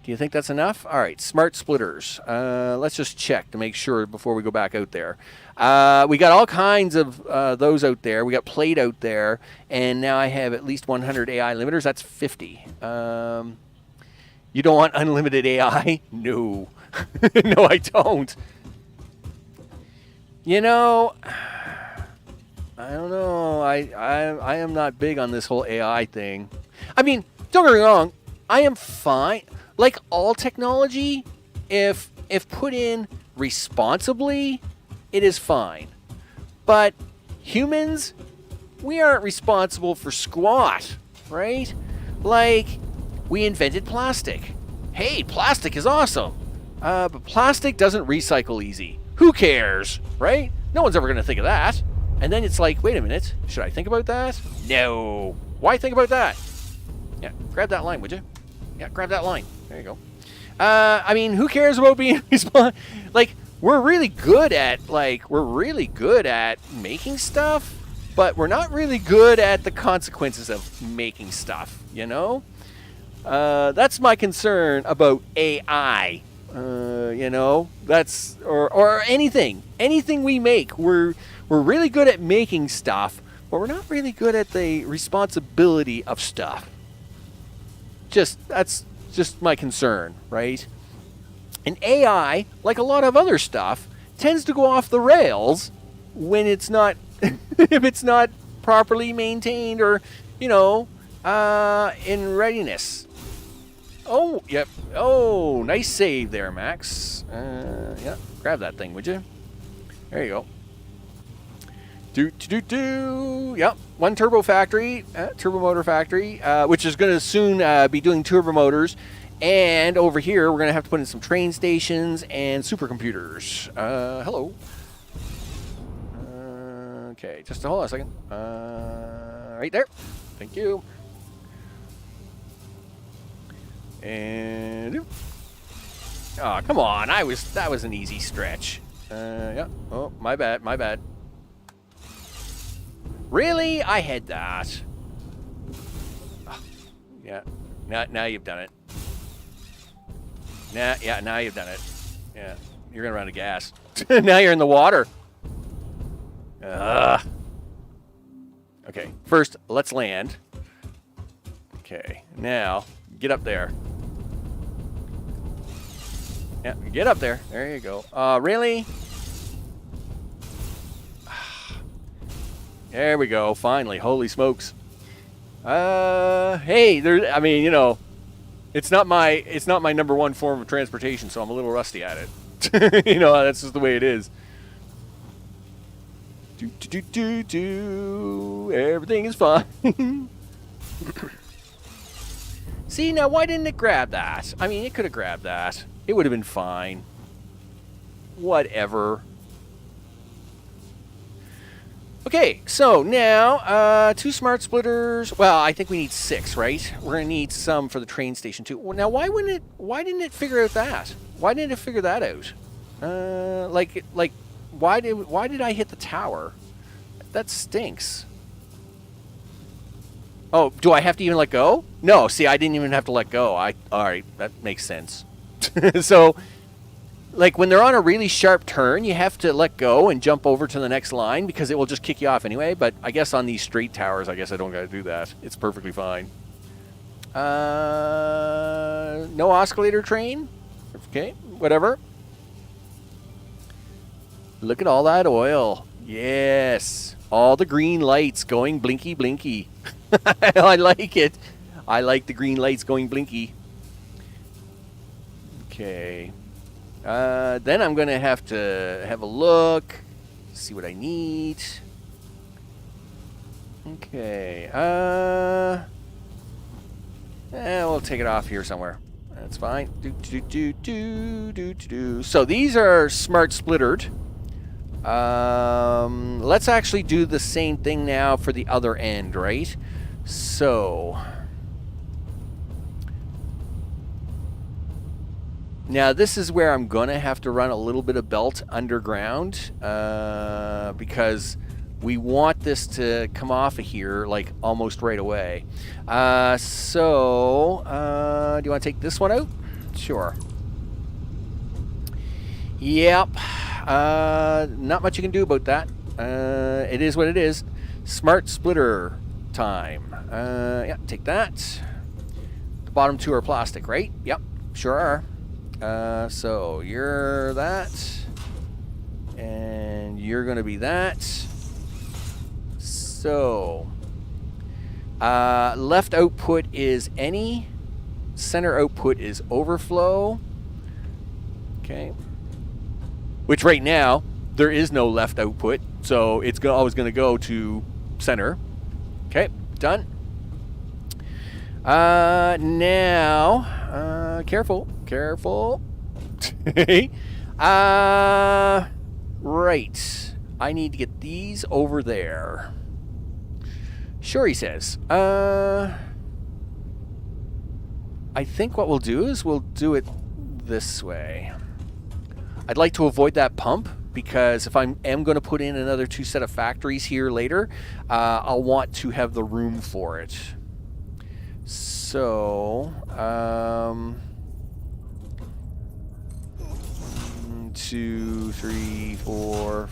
Do you think that's enough? All right, smart splitters. Let's just check to make sure before we go back out there. We got all kinds of those out there. We got plate out there, and now I have at least 100 AI limiters. That's 50. You don't want unlimited AI? No. No, I don't. I don't know. I am not big on this whole AI thing. I mean, don't get me wrong. I am fine. Like all technology, if put in responsibly, it is fine. But humans, we aren't responsible for squat, right? Like, we invented plastic. Hey, plastic is awesome. But plastic doesn't recycle easy. Who cares, right? No one's ever going to think of that. And then it's like, wait a minute, should I think about that? No. Why think about that? Yeah, grab that line, would you? Yeah, grab that line. There you go. I mean, who cares about being responsible? Like, we're really good at making stuff, but we're not really good at the consequences of making stuff, you know? That's my concern about AI. You know, that's or anything we make. We're really good at making stuff, but we're not really good at the responsibility of stuff. That's just my concern, right? And AI, like a lot of other stuff, tends to go off the rails when it's not if it's not properly maintained or, you know, in readiness. Oh, yep. Oh, nice save there, Max. Yeah, grab that thing, would you? There you go. Yep, one turbo motor factory, which is going to soon be doing turbo motors. And over here, we're going to have to put in some train stations and supercomputers. Hello. Okay, just hold on a second. Right there. Thank you. And oh, come on! That was an easy stretch. Yeah. Oh, my bad. Really? I had that. Oh, yeah. Now you've done it. Now you've done it. Yeah. You're gonna run out of gas. Now you're in the water. Okay. First, let's land. Okay. Now, get up there. Yeah, get up there. There you go. Really? There we go. Finally. Holy smokes. Hey, I mean, you know, it's not my number one form of transportation, so I'm a little rusty at it. You know, that's just the way it is. Everything is fine. See, now why didn't it grab that? I mean, it could have grabbed that. It would have been fine. Whatever. Okay, so now 2 smart splitters. Well, I think we need 6, right? We're gonna need some for the train station too. Well, now, why didn't it figure out that? Why didn't it figure that out? Why did I hit the tower? That stinks. Oh, do I have to even let go? No, see, I didn't even have to let go. All right, that makes sense. So, like, when they're on a really sharp turn, you have to let go and jump over to the next line because it will just kick you off anyway. But I guess on these straight towers, I guess I don't got to do that. It's perfectly fine. No oscillator train? Okay, whatever. Look at all that oil. Yes. All the green lights going blinky, blinky. I like it. I like the green lights going blinky. Okay. Then I'm going to have a look, see what I need. Okay. We'll take it off here somewhere. That's fine. So these are smart splittered. Let's actually do the same thing now for the other end, right? So now this is where I'm gonna have to run a little bit of belt underground because we want this to come off of here like almost right away. So do you want to take this one out? Sure. Yep. Not much you can do about that. It is what it is. Smart splitter time. Yeah, take that. The bottom 2 are plastic, right? Yep, sure are. So you're that. And you're going to be that. So left output is any. Center output is overflow. Okay. Which right now, there is no left output, so it's always going to go to center. Okay, done. Now, careful. Right. I need to get these over there. Sure, he says. I think what we'll do is we'll do it this way. I'd like to avoid that pump, because if I am going to put in another 2 set of factories here later, I'll want to have the room for it. So, 2, 3, 4,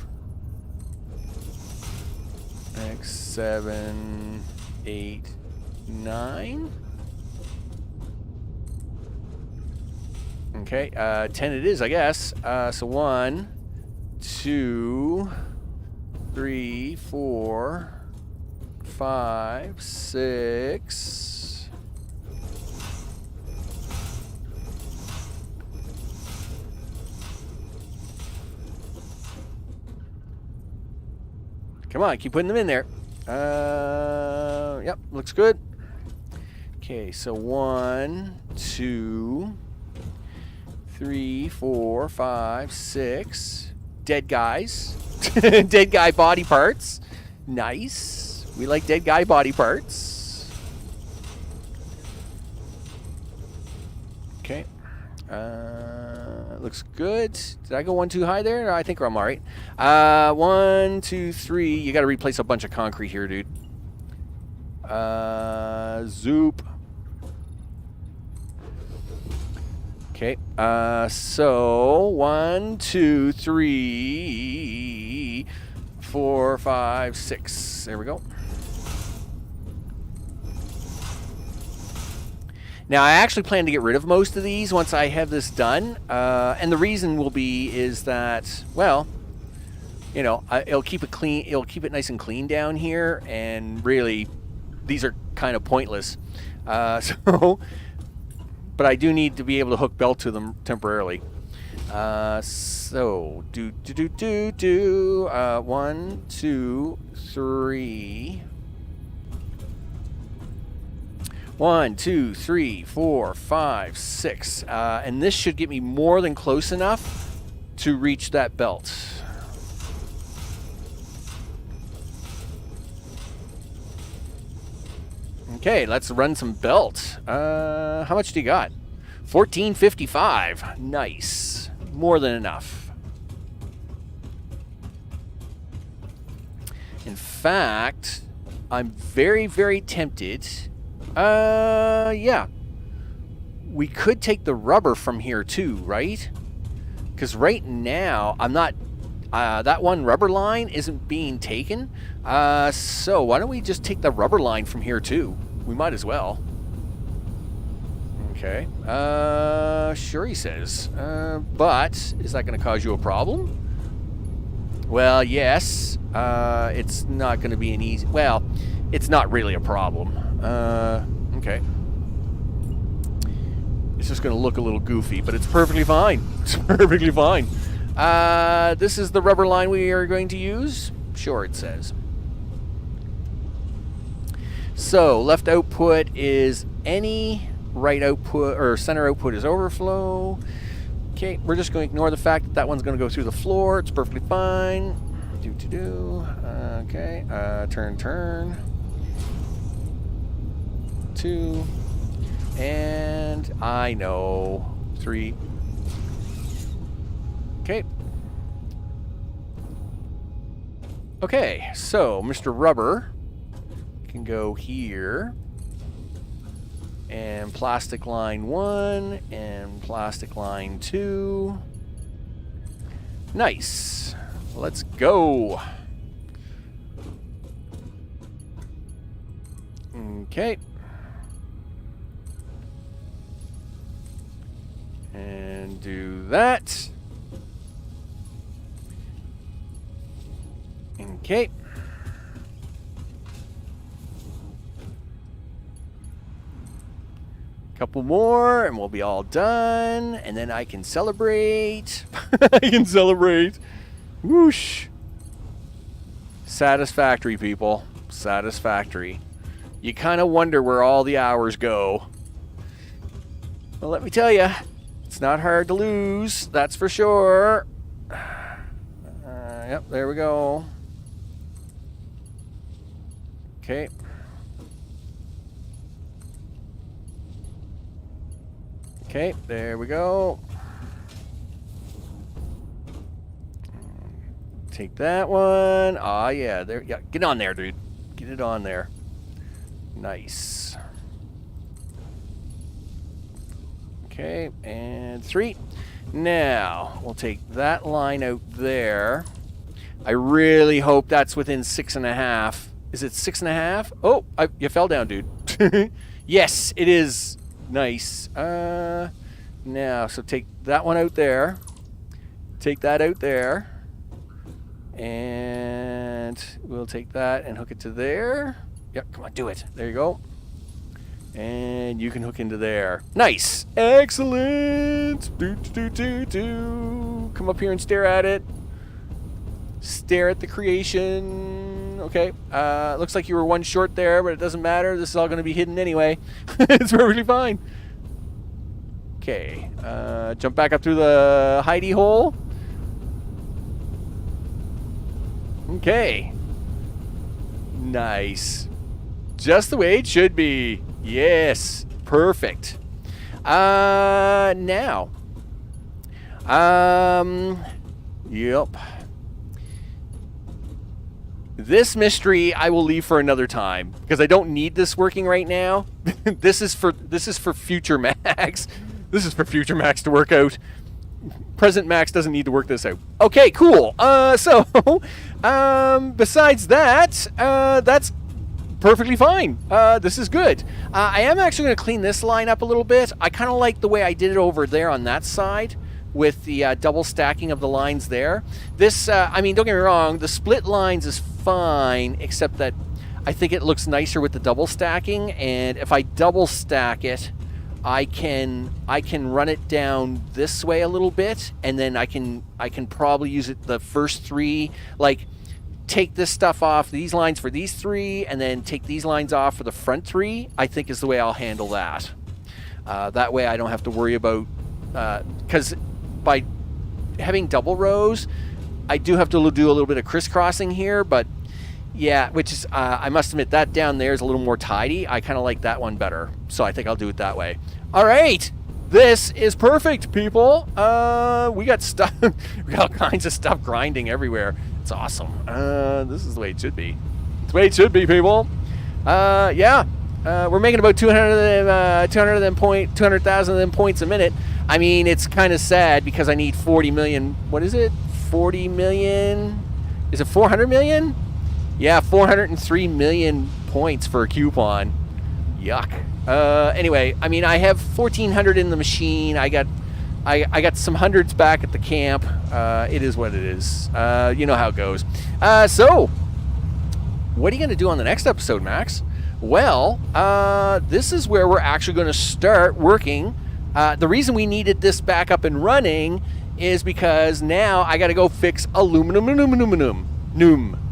6, 7, 8, 9. Okay, 10 it is, I guess. So 1, 2, 3, 4, 5, 6. Come on, keep putting them in there. Yep, looks good. Okay, so 1, 2, 3, 4, 5, 6. Dead guys. Dead guy body parts. Nice. We like dead guy body parts. Okay. Looks good. Did I go 1 too high there? I think I'm all right. 1, 2, 3. You got to replace a bunch of concrete here, dude. Zoop. Okay. So 1, 2, 3, 4, 5, 6. There we go. Now, I actually plan to get rid of most of these once I have this done. And the reason will be is that, well, you know, it'll keep it clean. It'll keep it nice and clean down here. And really, these are kind of pointless. But I do need to be able to hook belt to them temporarily. So, 1, 2, 3. 1, 2, 3, 4, 5, 6. And this should get me more than close enough to reach that belt. Okay, let's run some belt. How much do you got? 1455. Nice. More than enough. In fact, I'm very, very tempted. Yeah. We could take the rubber from here too, right? Because right now, I'm not... that one rubber line isn't being taken. So why don't we just take the rubber line from here too? We might as well. Okay. Sure, he says. But is that going to cause you a problem? Well, yes. It's not going to be an easy... Well, it's not really a problem. Okay. It's just going to look a little goofy, but it's perfectly fine. It's perfectly fine. This is the rubber line we are going to use. Sure, it says. So, left output is any, right output, or center output is overflow. Okay, we're just going to ignore the fact that that one's going to go through the floor. It's perfectly fine. Okay, turn. 2. And I know. 3. Okay. Okay, so Mr. Rubber can go here. And plastic line 1 and plastic line 2. Nice. Let's go. Okay. And do that. Okay. Couple more and we'll be all done. And then I can celebrate. I can celebrate. Whoosh. Satisfactory, people. Satisfactory. you kind of wonder where all the hours go. Well, let me tell you, it's not hard to lose, that's for sure. Yep, there we go. Okay. Okay, there we go. Take that one. Ah, yeah, there. Yeah, get on there, dude. Get it on there. Nice. Okay, and 3. Now, we'll take that line out there. I really hope that's within 6.5. Is it 6.5? Oh, you fell down, dude. Yes, it is. Nice. Now, so take that one out there. Take that out there. And we'll take that and hook it to there. Yep, come on, do it. There you go. And you can hook into there. Nice. Excellent. Come up here and stare at it. Stare at the creation. Okay. Looks like you were one short there, but it doesn't matter. This is all going to be hidden anyway. It's perfectly fine. Okay. Jump back up through the hidey hole. Okay. Nice. Just the way it should be. Yes. Perfect. Now. Yep. This mystery I will leave for another time because I don't need this working right now. This is for future Max. This is for future Max to work out. Present Max doesn't need to work this out. Okay, cool. So besides that, that's perfectly fine. This is good. I am actually going to clean this line up a little bit. I kind of like the way I did it over there on that side with the double stacking of the lines there. This, I mean, don't get me wrong, the split lines is fine, except that I think it looks nicer with the double stacking, and if I double stack it, I can run it down this way a little bit, and then I can probably use it the first 3, like take this stuff off these lines for these 3, and then take these lines off for the front 3. I think is the way I'll handle that. That way I don't have to worry about, because by having double rows, I do have to do a little bit of crisscrossing here, but yeah, which is, I must admit, that down there is a little more tidy. I kind of like that one better, so I think I'll do it that way. All right, this is perfect, people. We got stuff, we got all kinds of stuff grinding everywhere. It's awesome. This is the way it should be. It's the way it should be, people. Yeah, we're making about 200,000 of them points a minute. I mean, it's kind of sad because I need 40 million. What is it? 40 million? Is it 400 million? Yeah, 403 million points for a coupon. Yuck. Anyway, I mean, I have 1,400 in the machine. I got some hundreds back at the camp. It is what it is. You know how it goes. So, what are you going to do on the next episode, Max? Well, this is where we're actually going to start working. The reason we needed this back up and running is because now I got to go fix aluminum,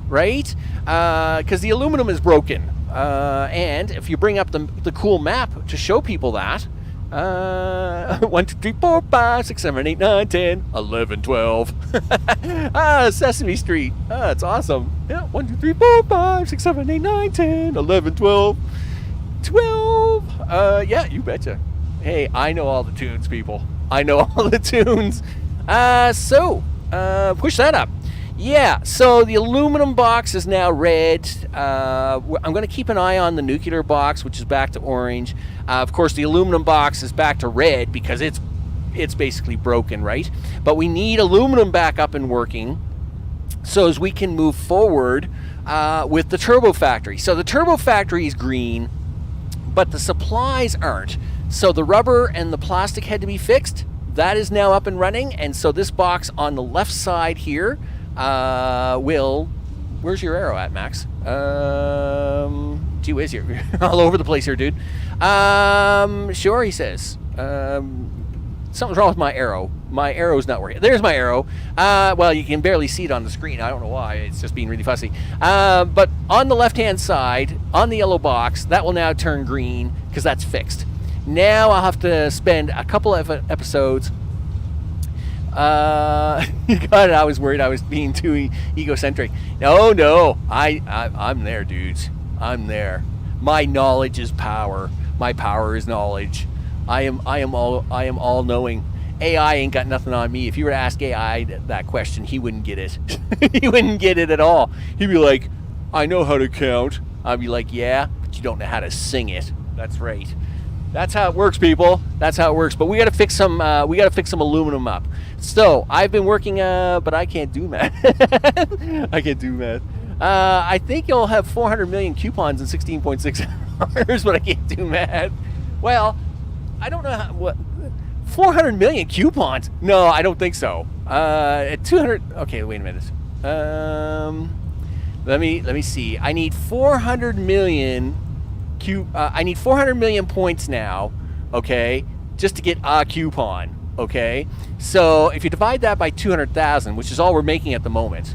right? Because the aluminum is broken. And if you bring up the cool map to show people that, 1, 2, 3, 4, 5, 6, 7, 8, 9, 10, 11, 12. Sesame Street. It's awesome. Yeah, 1, 2, 3, 4, 5, 6, 7, 8, 9, 10, 11, 12. 12. Yeah, you betcha. Hey, I know all the tunes, people. I know all the tunes. So, push that up. Yeah, so the aluminum box is now red. I'm going to keep an eye on the nuclear box, which is back to orange. Of course, the aluminum box is back to red because it's basically broken, right? But we need aluminum back up and working so as we can move forward with the turbo factory. So the turbo factory is green, but the supplies aren't. So the rubber and the plastic had to be fixed. That is now up and running, and so this box on the left side here will... Where's your arrow at, Max? Gee whiz, you're all over the place here, dude. Sure, he says. Something's wrong with my arrow. My arrow's not working. There's my arrow. Well, you can barely see it on the screen. I don't know why. It's just being really fussy. But on the left-hand side, on the yellow box, that will now turn green because that's fixed. Now I'll have to spend a couple of episodes. God, I was worried I was being too egocentric. No, I'm there, dudes. I'm there. My knowledge is power. My power is knowledge. I am all knowing. AI ain't got nothing on me. If you were to ask AI that question, he wouldn't get it. He wouldn't get it at all. He'd be like, I know how to count. I'd be like, yeah, but you don't know how to sing it. That's right. That's how it works, people. That's how it works. But we got to fix some. We got to fix some aluminum up. So I've been working, but I can't do math. I can't do math. I think you'll have 400 million coupons in 16.6 hours, but I can't do math. Well, I don't know what 400 million coupons. No, I don't think so. At 200. Okay, wait a minute. Let me see. I need 400 million. I need 400 million points now. Okay, just to get a coupon. Okay, so if you divide that by 200,000, which is all we're making at the moment,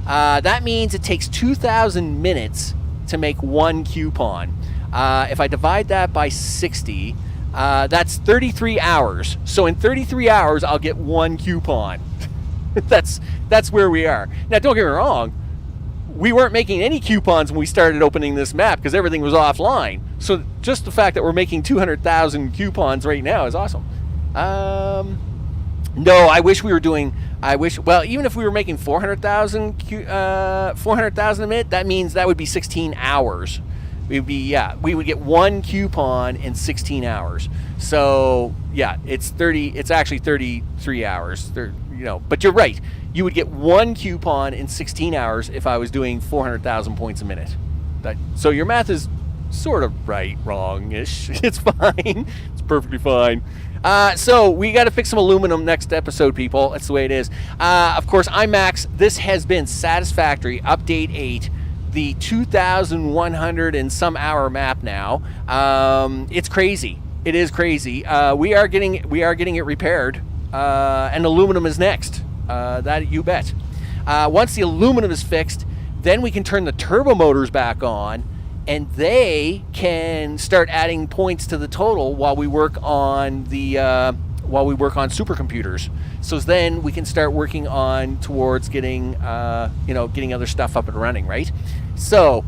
that means it takes 2,000 minutes to make one coupon. If I divide that by 60, that's 33 hours. So in 33 hours, I'll get one coupon. That's where we are. Now, don't get me wrong. We weren't making any coupons when we started opening this map because everything was offline. So just the fact that we're making 200,000 coupons right now is awesome. No, I wish we were doing. Well, even if we were making 400,000 a minute, that means that would be 16 hours. We would get one coupon in 16 hours. So yeah, it's actually 33 hours. But you're right. You would get one coupon in 16 hours if I was doing 400,000 points a minute. So your math is sort of right, wrong-ish. It's fine. It's perfectly fine. So we got to fix some aluminum next episode, people. That's the way it is. Of course, I'm Max. This has been Satisfactory Update 8, the 2,100 and some hour map now. It's crazy. It is crazy. We are getting it repaired, and aluminum is next. That you bet. Once the aluminum is fixed, then we can turn the turbo motors back on, and they can start adding points to the total while we work on supercomputers. So then we can start working on towards getting other stuff up and running, right? So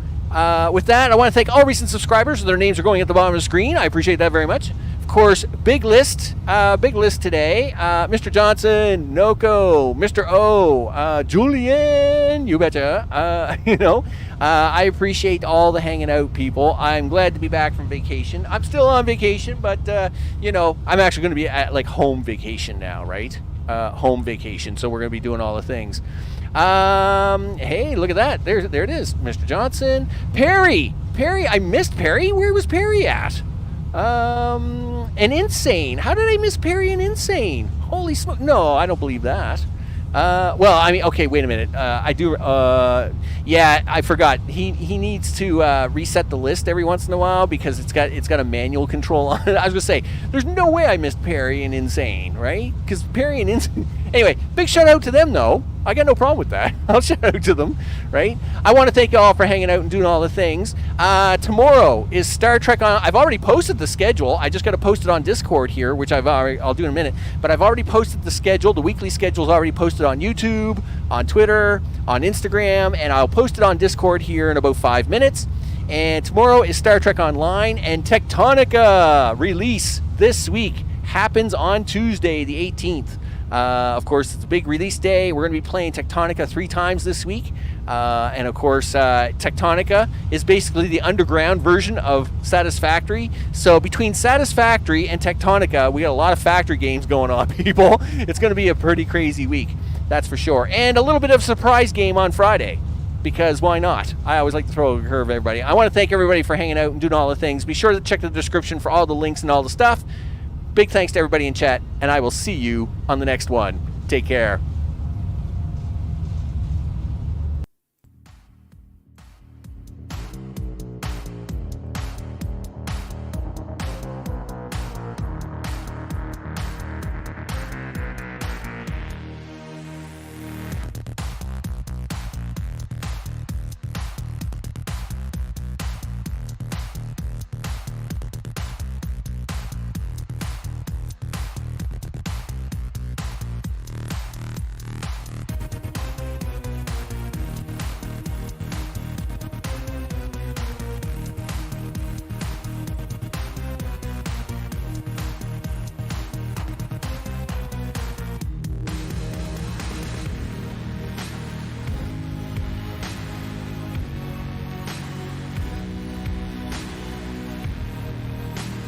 with that, I want to thank all recent subscribers. Their names are going at the bottom of the screen. I appreciate that very much. Of course, big list today. Mr. Johnson, Noko, Mr. O, Julian, you betcha. I appreciate all the hanging out, people. I'm glad to be back from vacation. I'm still on vacation, but I'm actually going to be at home vacation now, right? Home vacation. So we're going to be doing all the things. Hey, look at that. There it is. Mr. Johnson, Perry, I missed Perry. Where was Perry at? And Insane. How did I miss Perry and Insane? Holy smoke. No, I don't believe that. Okay, wait a minute. I do. Yeah, I forgot. He needs to reset the list every once in a while because it's got a manual control on it. I was gonna say, there's no way I missed Perry and Insane, right? Because Perry and Insane. Anyway, big shout out to them though. I got no problem with that. I'll shout out to them, right? I want to thank you all for hanging out and doing all the things. Tomorrow is Star Trek on. I've already posted the schedule. I just got to post it on Discord here, which I'll do in a minute. But I've already posted the schedule. The weekly schedule is already posted on YouTube, on Twitter, on Instagram, and I'll post it on Discord here in about 5 minutes. And tomorrow is Star Trek Online, and Tectonica release this week happens on Tuesday, the 18th. Of course, it's a big release day. We're going to be playing Tectonica 3 times this week. And of course, Tectonica is basically the underground version of Satisfactory. So between Satisfactory and Tectonica, we got a lot of factory games going on, people. It's going to be a pretty crazy week, that's for sure. And a little bit of a surprise game on Friday, because why not? I always like to throw a curve at everybody. I want to thank everybody for hanging out and doing all the things. Be sure to check the description for all the links and all the stuff. Big thanks to everybody in chat, and I will see you on the next one. Take care.